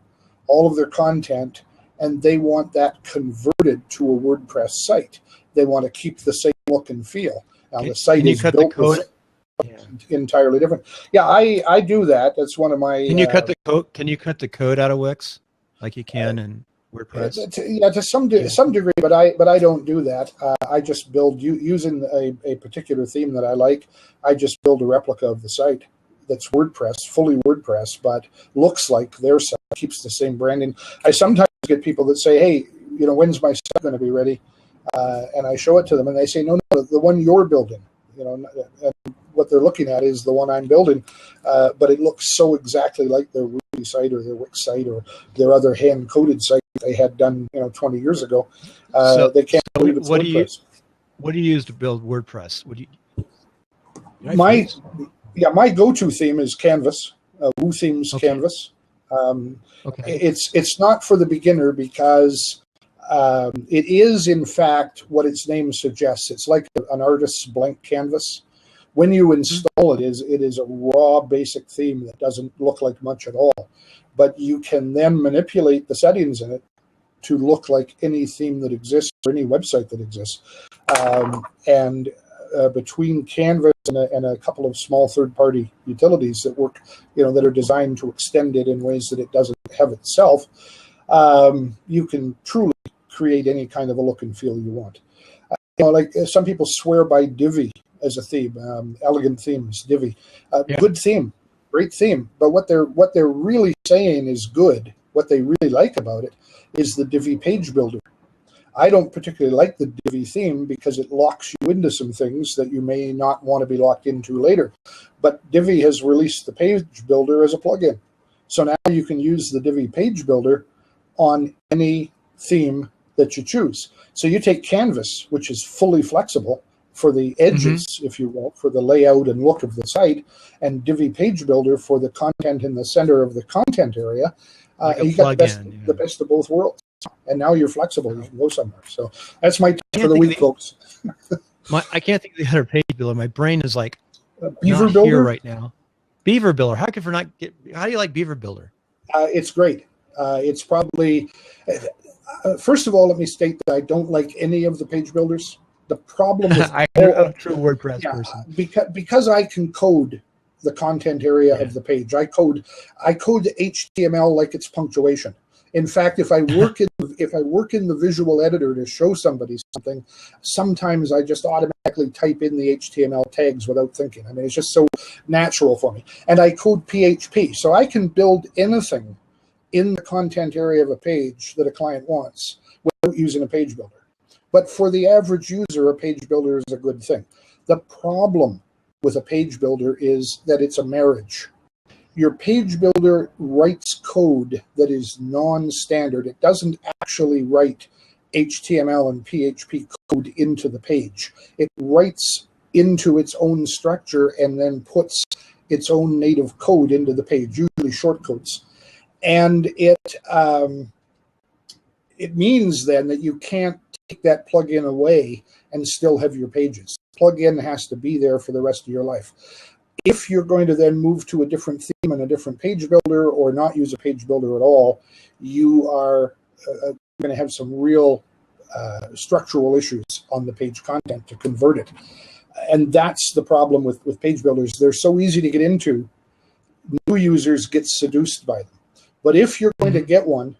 all of their content, and they want that converted to a WordPress site. They want to keep the same look and feel. Now, the site is built with entirely different. Yeah, I do that. That's one of my. Can you cut the code? Can you cut the code out of Wix like you can in WordPress? To some degree, but I don't do that. I just build using a particular theme that I like. I just build a replica of the site that's WordPress, fully WordPress, but looks like their site, keeps the same branding. I sometimes get people that say, "Hey, when's my site going to be ready?" And I show it to them, and they say, "No, the one you're building." And what they're looking at is the one I'm building, but it looks so exactly like their Ruby site or their Wix site or their other hand-coded site they had done 20 years ago. They can't believe it's WordPress. What do you use to build WordPress? My go-to theme is Canvas. Woo Themes Canvas. It's not for the beginner because it is, in fact, what its name suggests. It's like an artist's blank canvas. When you install it is a raw basic theme that doesn't look like much at all. But you can then manipulate the settings in it to look like any theme that exists or any website that exists. Between Canvas and a couple of small third-party utilities that work, that are designed to extend it in ways that it doesn't have itself, you can truly create any kind of a look and feel you want. Like some people swear by Divi as a theme, Elegant Themes, Divi. Good theme, great theme. But what they're really saying is good. What they really like about it is the Divi page builder. I don't particularly like the Divi theme because it locks you into some things that you may not want to be locked into later. But Divi has released the page builder as a plugin. So now you can use the Divi page builder on any theme that you choose. So you take Canvas, which is fully flexible for the edges, if you will, for the layout and look of the site, and Divi Page Builder for the content in the center of the content area. You got the best of both worlds. And now you're flexible. You can go somewhere. So that's my tip for the week, folks. I can't think of the other page builder. My brain is like Beaver not Builder here right now. Beaver Builder. How do you like Beaver Builder? It's great. It's probably first of all, let me state that I don't like any of the page builders. The problem with I'm a true WordPress person. Because I can code the content area of the page. I code HTML like it's punctuation. In fact, if I work in the visual editor to show somebody something, sometimes I just automatically type in the HTML tags without thinking. I mean, it's just so natural for me. And I code PHP, so I can build anything in the content area of a page that a client wants without using a page builder. But for the average user, a page builder is a good thing. The problem with a page builder is that it's a marriage. Your page builder writes code that is non-standard. It doesn't actually write HTML and PHP code into the page. It writes into its own structure and then puts its own native code into the page, usually shortcodes. And it means then that you can't take that plugin away and still have your pages. Plugin has to be there for the rest of your life. If you're going to then move to a different theme and a different page builder or not use a page builder at all, you are going to have some real structural issues on the page content to convert it. And that's the problem with page builders. They're so easy to get into. New users get seduced by them. But if you're going to get one,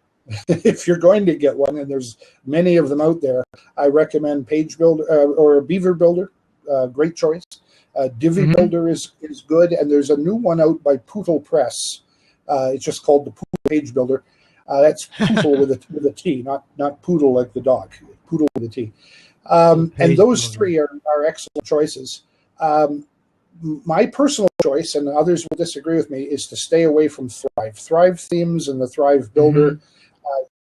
and there's many of them out there, I recommend Page Builder or Beaver Builder. Great choice. Divi Builder is good, and there's a new one out by Poodle Press. It's just called the Poodle Page Builder. That's Poodle with a T, not poodle like the dog. Poodle with a T. And those three are excellent choices. My personal choice, and others will disagree with me, is to stay away from Thrive. Thrive Themes and the Thrive Builder.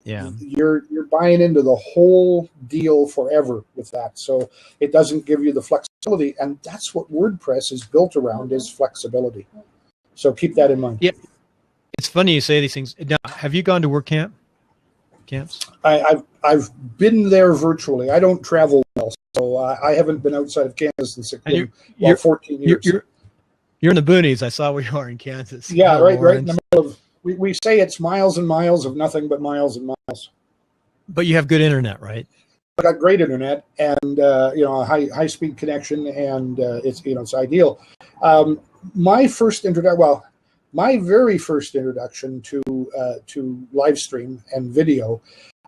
You're buying into the whole deal forever with that. So it doesn't give you the flexibility, and that's what WordPress is built around, is flexibility. So keep that in mind. Yeah, it's funny you say these things. Now, have you gone to WordCamps? I've been there virtually. I don't travel well, so I haven't been outside of Kansas in 14 years. You're in the boonies. I saw where you are in Kansas. Yeah, right in the middle of. We say it's miles and miles of nothing but miles and miles. But you have good internet, right? I got great internet and a high speed connection, and it's ideal. My very first introduction to live stream and video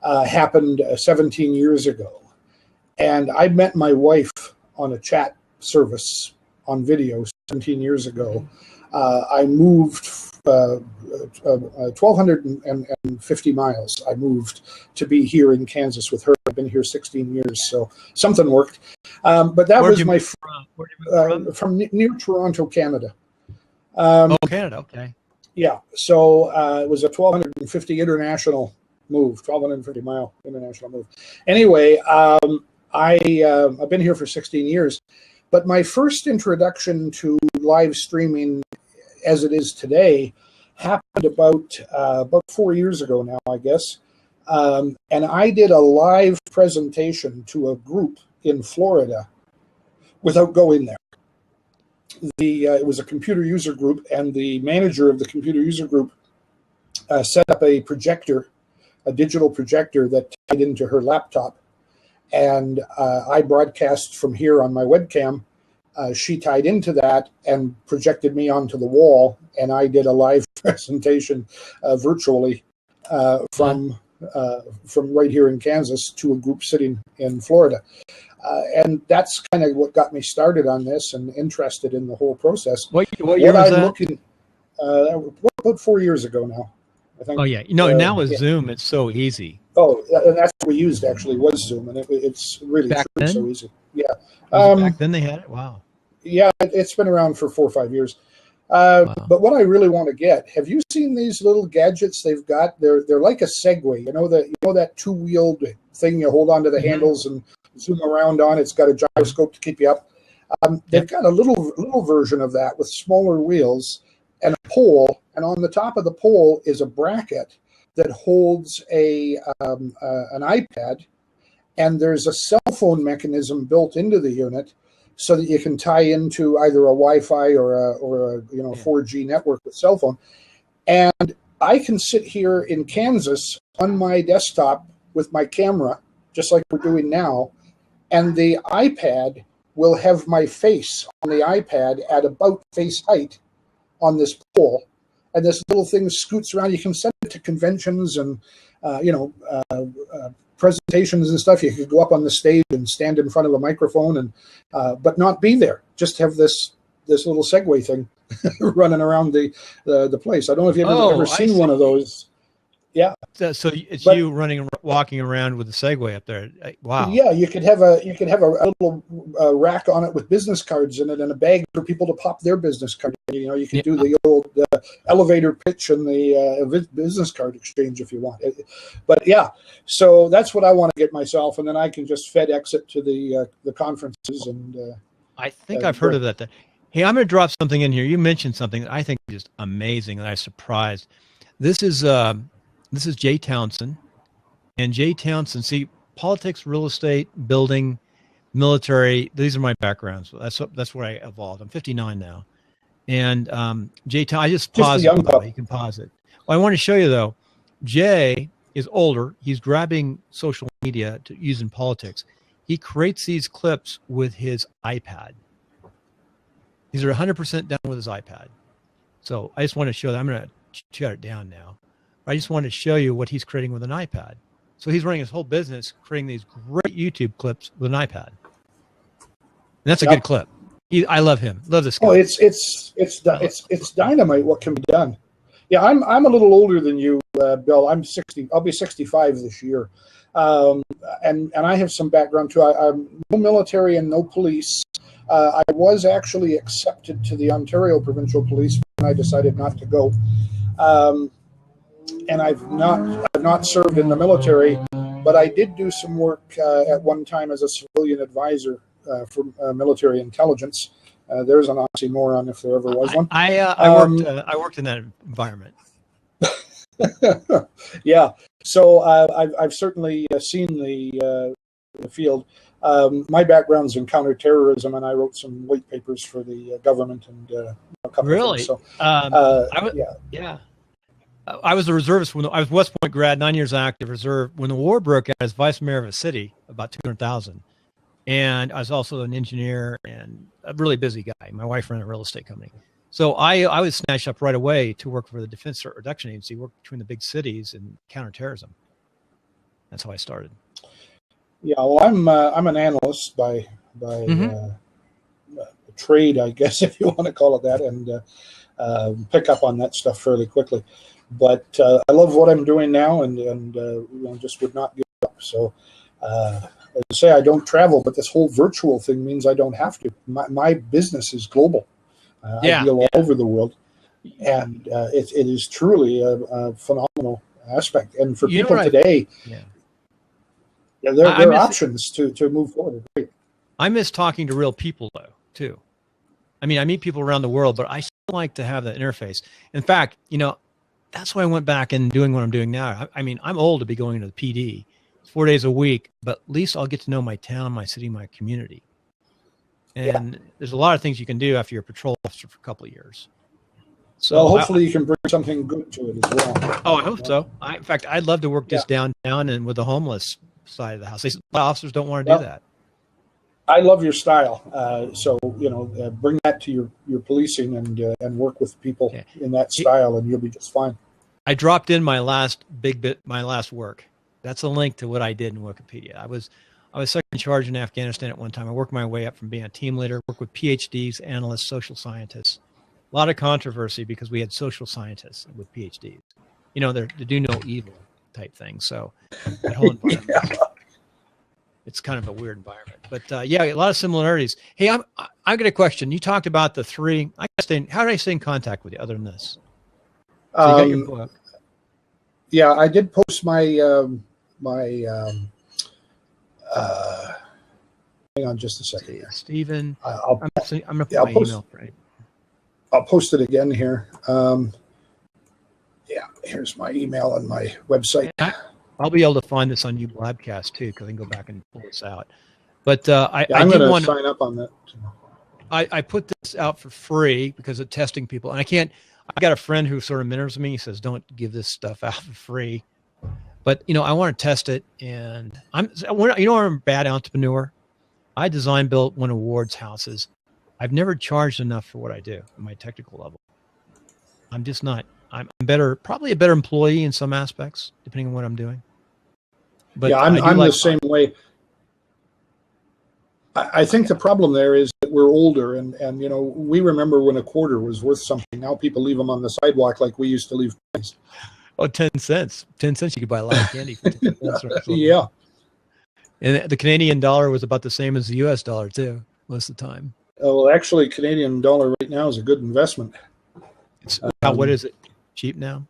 happened 17 years ago, and I met my wife on a chat service on video 17 years ago. I moved 1,250 miles. I moved to be here in Kansas with her. I've been here 16 years, so something worked. But that was my from near Toronto, Canada. Canada, okay. Yeah, so it was a 1,250 international move, 1,250 mile international move. Anyway, I've been here for 16 years, but my first introduction to live streaming as it is today happened about 4 years ago now, I guess. And I did a live presentation to a group in Florida without going there. It was a computer user group, and the manager of the computer user group set up a projector, a digital projector that tied into her laptop. And I broadcast from here on my webcam. She tied into that and projected me onto the wall, and I did a live presentation virtually from right here in Kansas to a group sitting in Florida. And that's kind of what got me started on this and interested in the whole process. What year was that? About 4 years ago now, I think. Oh, yeah. Now with Zoom, it's so easy. Oh, and that's what we used, actually, was Zoom, and it's really so easy. Yeah. Back then they had it? Wow. Yeah, it's been around for 4 or 5 years. But what I really want to get, have you seen these little gadgets they've got? They're like a Segway. You know that two-wheeled thing you hold onto the handles and zoom around on. It's got a gyroscope to keep you up. They've got a little version of that with smaller wheels and a pole, and on the top of the pole is a bracket that holds an iPad, and there's a cell phone mechanism built into the unit so that you can tie into either a Wi-Fi or a 4G network with cell phone. And I can sit here in Kansas on my desktop with my camera, just like we're doing now, and the iPad will have my face on the iPad at about face height on this pole, and this little thing scoots around. You can send it to conventions and presentations and stuff. You could go up on the stage and stand in front of a microphone and but not be there. Just have this little Segway thing running around the place. I don't know if you've ever seen one of those. Yeah. So it's you walking around with the Segway up there. Wow. Yeah, you could have a little rack on it with business cards in it and a bag for people to pop their business card. You can do the old elevator pitch and the business card exchange if you want. But yeah, so that's what I want to get myself, and then I can just FedEx it to the conferences. And I think I've heard of that. Hey, I'm going to drop something in here. You mentioned something that I think is just amazing, and I was surprised. This is Jay Townsend, and Jay Townsend. See, politics, real estate, building, military. These are my backgrounds. That's where I evolved. I'm 59 now, and Jay Townsend. I just paused it. You can pause it. Well, I want to show you though. Jay is older. He's grabbing social media to use in politics. He creates these clips with his iPad. These are 100% done with his iPad. So I just want to show that. I'm going to shut it down now. I just wanted to show you what he's creating with an iPad. So he's running his whole business creating these great YouTube clips with an iPad. And that's a good clip. I love him. Love this guy. Oh, it's dynamite what can be done. Yeah, I'm a little older than you, Bill. I'm 60. I'll be 65 this year, and I have some background too. I'm no military and no police. I was actually accepted to the Ontario Provincial Police when I decided not to go, and I've not served in the military, but I did do some work at one time as a civilian advisor for military intelligence. There's an oxymoron if there ever was one. I worked in that environment. Yeah, so I've certainly seen the field. My background's in counterterrorism, and I wrote some white papers for the government and a couple really. of things. So, yeah. I was a reservist when I was West Point grad, 9 years active reserve. When the war broke out, I was vice mayor of a city, about 200,000. And I was also an engineer and a really busy guy. My wife ran a real estate company. So I was snatched up right away to work for the Defense Threat Reduction Agency, work between the big cities and counterterrorism. That's how I started. Yeah, well, I'm an analyst by trade, I guess, if you want to call it that, and pick up on that stuff fairly quickly. But I love what I'm doing now, and just would not give up. So. As I say, I don't travel, but this whole virtual thing means I don't have to. My business is global. I deal all over the world, and it is truly a phenomenal aspect. And for people today, there are options to move forward. Right? I miss talking to real people, though, too. I mean, I meet people around the world, but I still like to have that interface. In fact, that's why I went back and doing what I'm doing now. I mean, I'm old to be going to the PD. 4 days a week, but at least I'll get to know my town, my city, my community. And there's a lot of things you can do after you're a patrol officer for a couple of years. So well, hopefully you can bring something good to it as well. Oh, I hope so. In fact, I'd love to work this downtown and with the homeless side of the house. A lot of officers don't want to do that. I love your style. So, bring that to your policing and work with people in that style, and you'll be just fine. I dropped in my last work. That's a link to what I did in Wikipedia. I was second in charge in Afghanistan at one time. I worked my way up from being a team leader, worked with PhDs, analysts, social scientists. A lot of controversy because we had social scientists with PhDs. They do no evil type thing. So that whole environment, it's kind of a weird environment. But a lot of similarities. Hey, I got a question. You talked about the three. How did I stay in contact with you other than this? So you got your book. Yeah, I did post my hang on just a second. Stephen, I'm going to put my email right. I'll post it again here. Here's my email and my website. I'll be able to find this on Blabcast too, because I can go back and pull this out. But I'm going to sign up on that. I put this out for free because of testing people, and I got a friend who sort of mentors me. He says, "Don't give this stuff out for free." But, I want to test it. And I'm a bad entrepreneur. I design, built, won awards, houses. I've never charged enough for what I do at my technical level. I'm just not. I'm probably a better employee in some aspects, depending on what I'm doing. But I'm the same way. I think the problem there is that we're older, and we remember when a quarter was worth something. Now people leave them on the sidewalk like we used to leave pennies. Oh, 10 cents. 10 cents, you could buy a lot of candy for 10 cents. Right? Yeah. And the Canadian dollar was about the same as the U.S. dollar, too, most of the time. Well, actually, Canadian dollar right now is a good investment. What is it? Cheap now?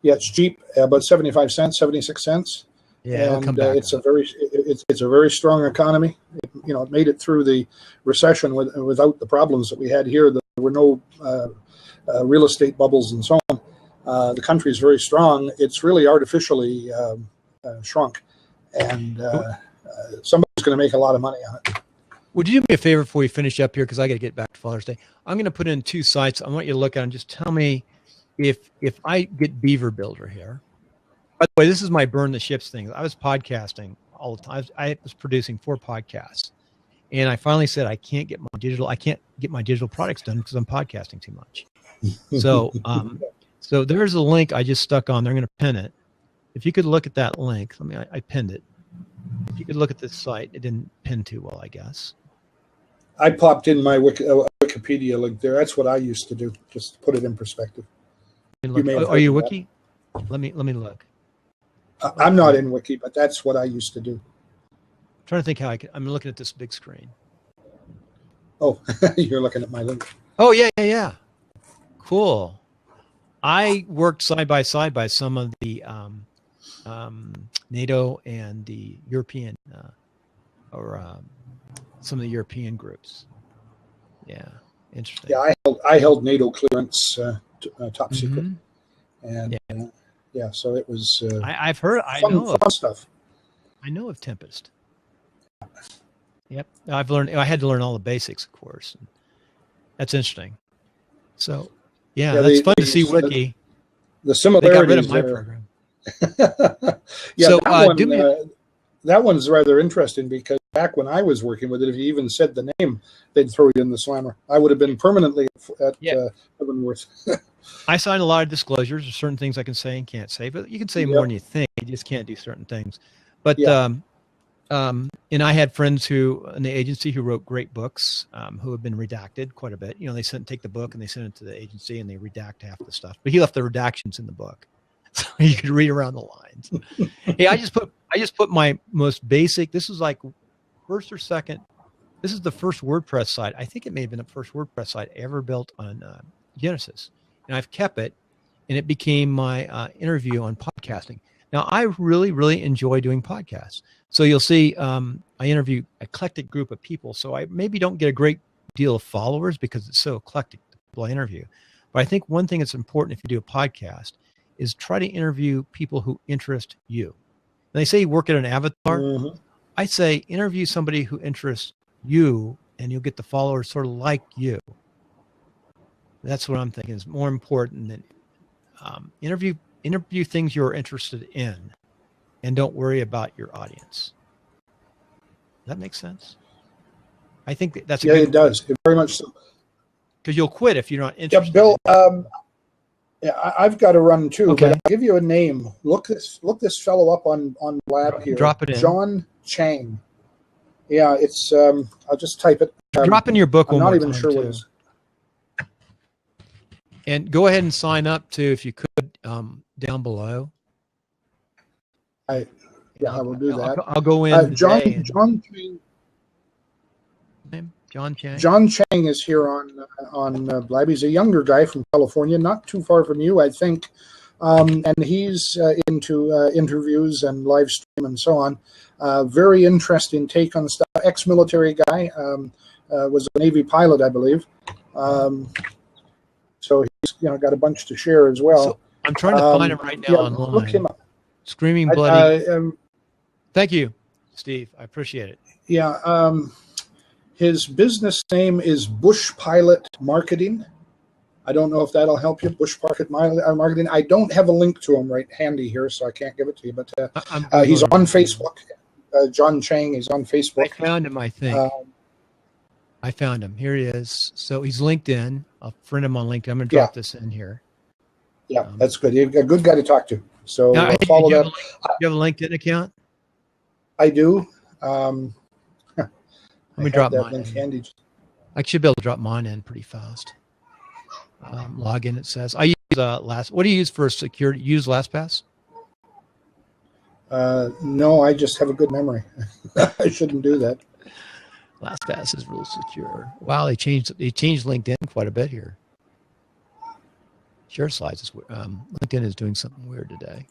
Yeah, it's cheap, about 75 cents, 76 cents. Yeah, and it's a very strong economy. It made it through the recession without the problems that we had here. There were no real estate bubbles and so on. The country is very strong. It's really artificially shrunk, and somebody's going to make a lot of money on it. Would you do me a favor before we finish up here, because I got to get back to Father's Day? I'm going to put in 2 sites. I want you to look at them. Just tell me if I get Beaver Builder here, By the way, this is my burn the ships thing. I was podcasting all the time. I was producing 4 podcasts, and I finally said I can't get my digital products done because I'm podcasting too much. So, so there's a link I just stuck on there. I'm going to pin it. If you could look at that link, I pinned it. If you could look at this site, it didn't pin too well, I guess. I popped in my Wikipedia link there. That's what I used to do, just to put it in perspective. Are you Wiki? Let me look. I'm not in Wiki, but that's what I used to do. I'm trying to think how I'm looking at this big screen. Oh, you're looking at my link. Oh, yeah. Cool. I worked side by side by some of the NATO and the European some of the European groups. Yeah, interesting. Yeah, I held NATO clearance, top secret, and yeah, so it was. I've heard. Fun stuff. I know of Tempest. Yep, I've learned. I had to learn all the basics, of course. That's interesting. So, yeah, that's fun to see Wiki. The similarities. They got rid of my program. Yeah, so, that one's rather interesting because back when I was working with it, if you even said the name, they'd throw you in the slammer. I would have been permanently at Leavenworth. I signed a lot of disclosures. There's certain things I can say and can't say, but you can say more than you think. You just can't do certain things. But and I had friends who in the agency who wrote great books who have been redacted quite a bit. You know, they take the book and they send it to the agency and they redact half the stuff. But he left the redactions in the book, so you could read around the lines. Hey, I just put my most basic. This is like first or second. This is the first WordPress site. I think it may have been the first WordPress site ever built on Genesis, and I've kept it, and it became my interview on podcasting. Now, I really, really enjoy doing podcasts. So you'll see I interview an eclectic group of people. So I maybe don't get a great deal of followers because it's so eclectic, the people I interview. But I think one thing that's important if you do a podcast is try to interview people who interest you. And they say you work at an avatar. I say interview somebody who interests you and you'll get the followers sort of like you. That's what I'm thinking is more important than interview things you're interested in and don't worry about your audience. Does that make sense? I think that's a good it does. It very much so. Because you'll quit if you're not interested. Yeah, Bill, I've got to run too, but I'll give you a name. Look this fellow up on Blab here. Drop it in. John Chang. Yeah, it's I'll just type it. Drop in your book. I'm not even sure what it is. And go ahead and sign up too, if you could, down below. I will do that. I'll go in. John Chang. John Chang. John Chang is here on Blab. He's a younger guy from California, not too far from you, I think. And he's into interviews and live stream and so on. Very interesting take on stuff. Ex-military guy, was a Navy pilot, I believe. So he's got a bunch to share as well. So I'm trying to find him right now online. Look him up. Screaming Bloody. Thank you, Steve. I appreciate it. Yeah. His business name is Bush Pilot Marketing. I don't know if that'll help you. Bush Pilot Marketing. I don't have a link to him right handy here, so I can't give it to you. But he's on Facebook. John Chang. He's on Facebook. I found him, I think. I found him. Here he is. So he's LinkedIn. I'll friend him on LinkedIn. I'm going to drop this in here. Yeah, that's good. You're a good guy to talk to. So follow that. Do you have a LinkedIn account? I do. Let me drop mine in. I should be able to drop mine in pretty fast. Login, it says. I use what do you use for security? You use LastPass? No, I just have a good memory. I shouldn't do that. LastPass is real secure. Wow, they changed LinkedIn quite a bit here. Share slides is LinkedIn is doing something weird today.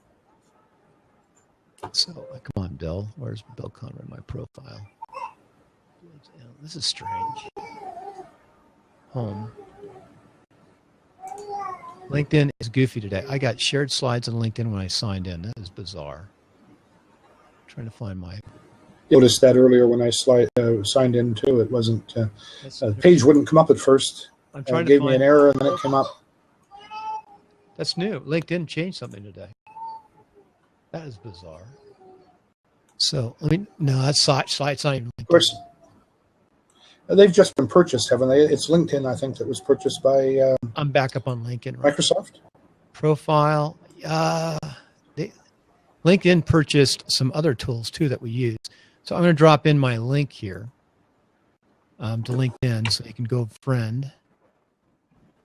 So come on, Bill. Where's Bill Conrad? My profile. This is strange. Home. LinkedIn is goofy today. I got shared slides on LinkedIn when I signed in. That is bizarre. I'm trying to find my. Noticed that earlier when I signed in too. It wasn't. The page wouldn't come up at first. I'm trying to gave me an error and then it came up. That's new. LinkedIn changed something today. That is bizarre. So, I mean, no, that's site's not even LinkedIn. Of course, they've just been purchased, haven't they? It's LinkedIn, I think, that was purchased by I'm back up on LinkedIn. Right? Microsoft. Profile. LinkedIn purchased some other tools too that we use. So I'm going to drop in my link here to LinkedIn so you can go friend.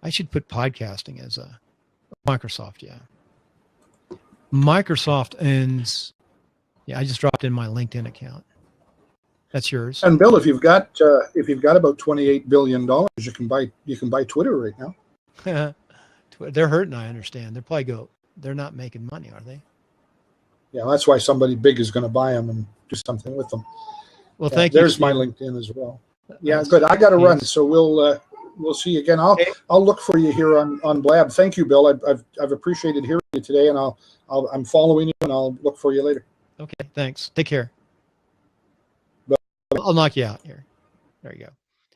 I should put podcasting as a Microsoft. Yeah. Microsoft owns. Yeah, I just dropped in my LinkedIn account. That's yours. And Bill, if you've got about $28 billion, you can buy Twitter right now. They're hurting. I understand. They're not making money, are they? Yeah, that's why somebody big is going to buy them and do something with them. Well, thank you. you. There's my LinkedIn as well. Yeah, good. I got to run, so we'll see you again. I'll look for you here on Blab. Thank you, Bill. I've appreciated hearing you today, and I'm following you, and I'll look for you later. Okay, thanks. Take care. I'll knock you out here. There you go.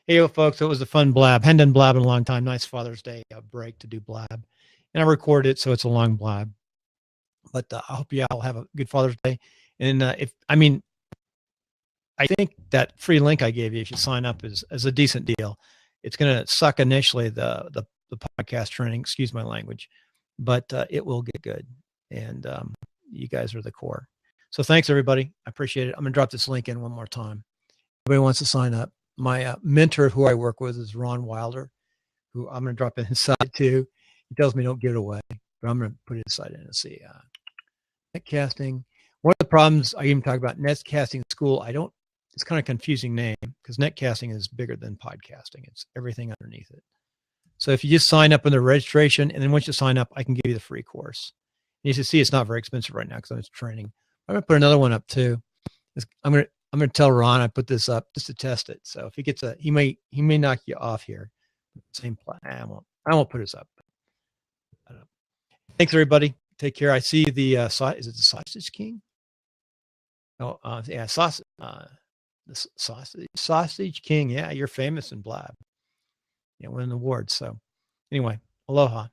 Hey, folks, it was a fun Blab. Hadn't done Blab in a long time. Nice Father's Day break to do Blab. And I recorded it, so it's a long Blab. But I hope you all have a good Father's Day. And I think that free link I gave you, if you sign up, is a decent deal. It's going to suck initially, the podcast training, excuse my language, but it will get good. And you guys are the core. So thanks, everybody. I appreciate it. I'm going to drop this link in one more time. Everybody wants to sign up. My mentor who I work with is Ron Wilder, who I'm going to drop in his side too. He tells me don't give it away, but I'm going to put his side in and see. Netcasting. One of the problems I even talk about Netcasting School, it's kind of a confusing name because netcasting is bigger than podcasting. It's everything underneath it. So if you just sign up in the registration, and then once you sign up, I can give you the free course. And you should see it's not very expensive right now because I'm just training. I'm going to put another one up too. I'm going to tell Ron I put this up just to test it. So if he gets he may knock you off here. Same plan. I won't put this up. Thanks, everybody. Take care. I see the is it the Sausage King? Oh, yeah, sausage. The Sausage King. Yeah, you're famous in Blab. Yeah, winning awards. So anyway, aloha.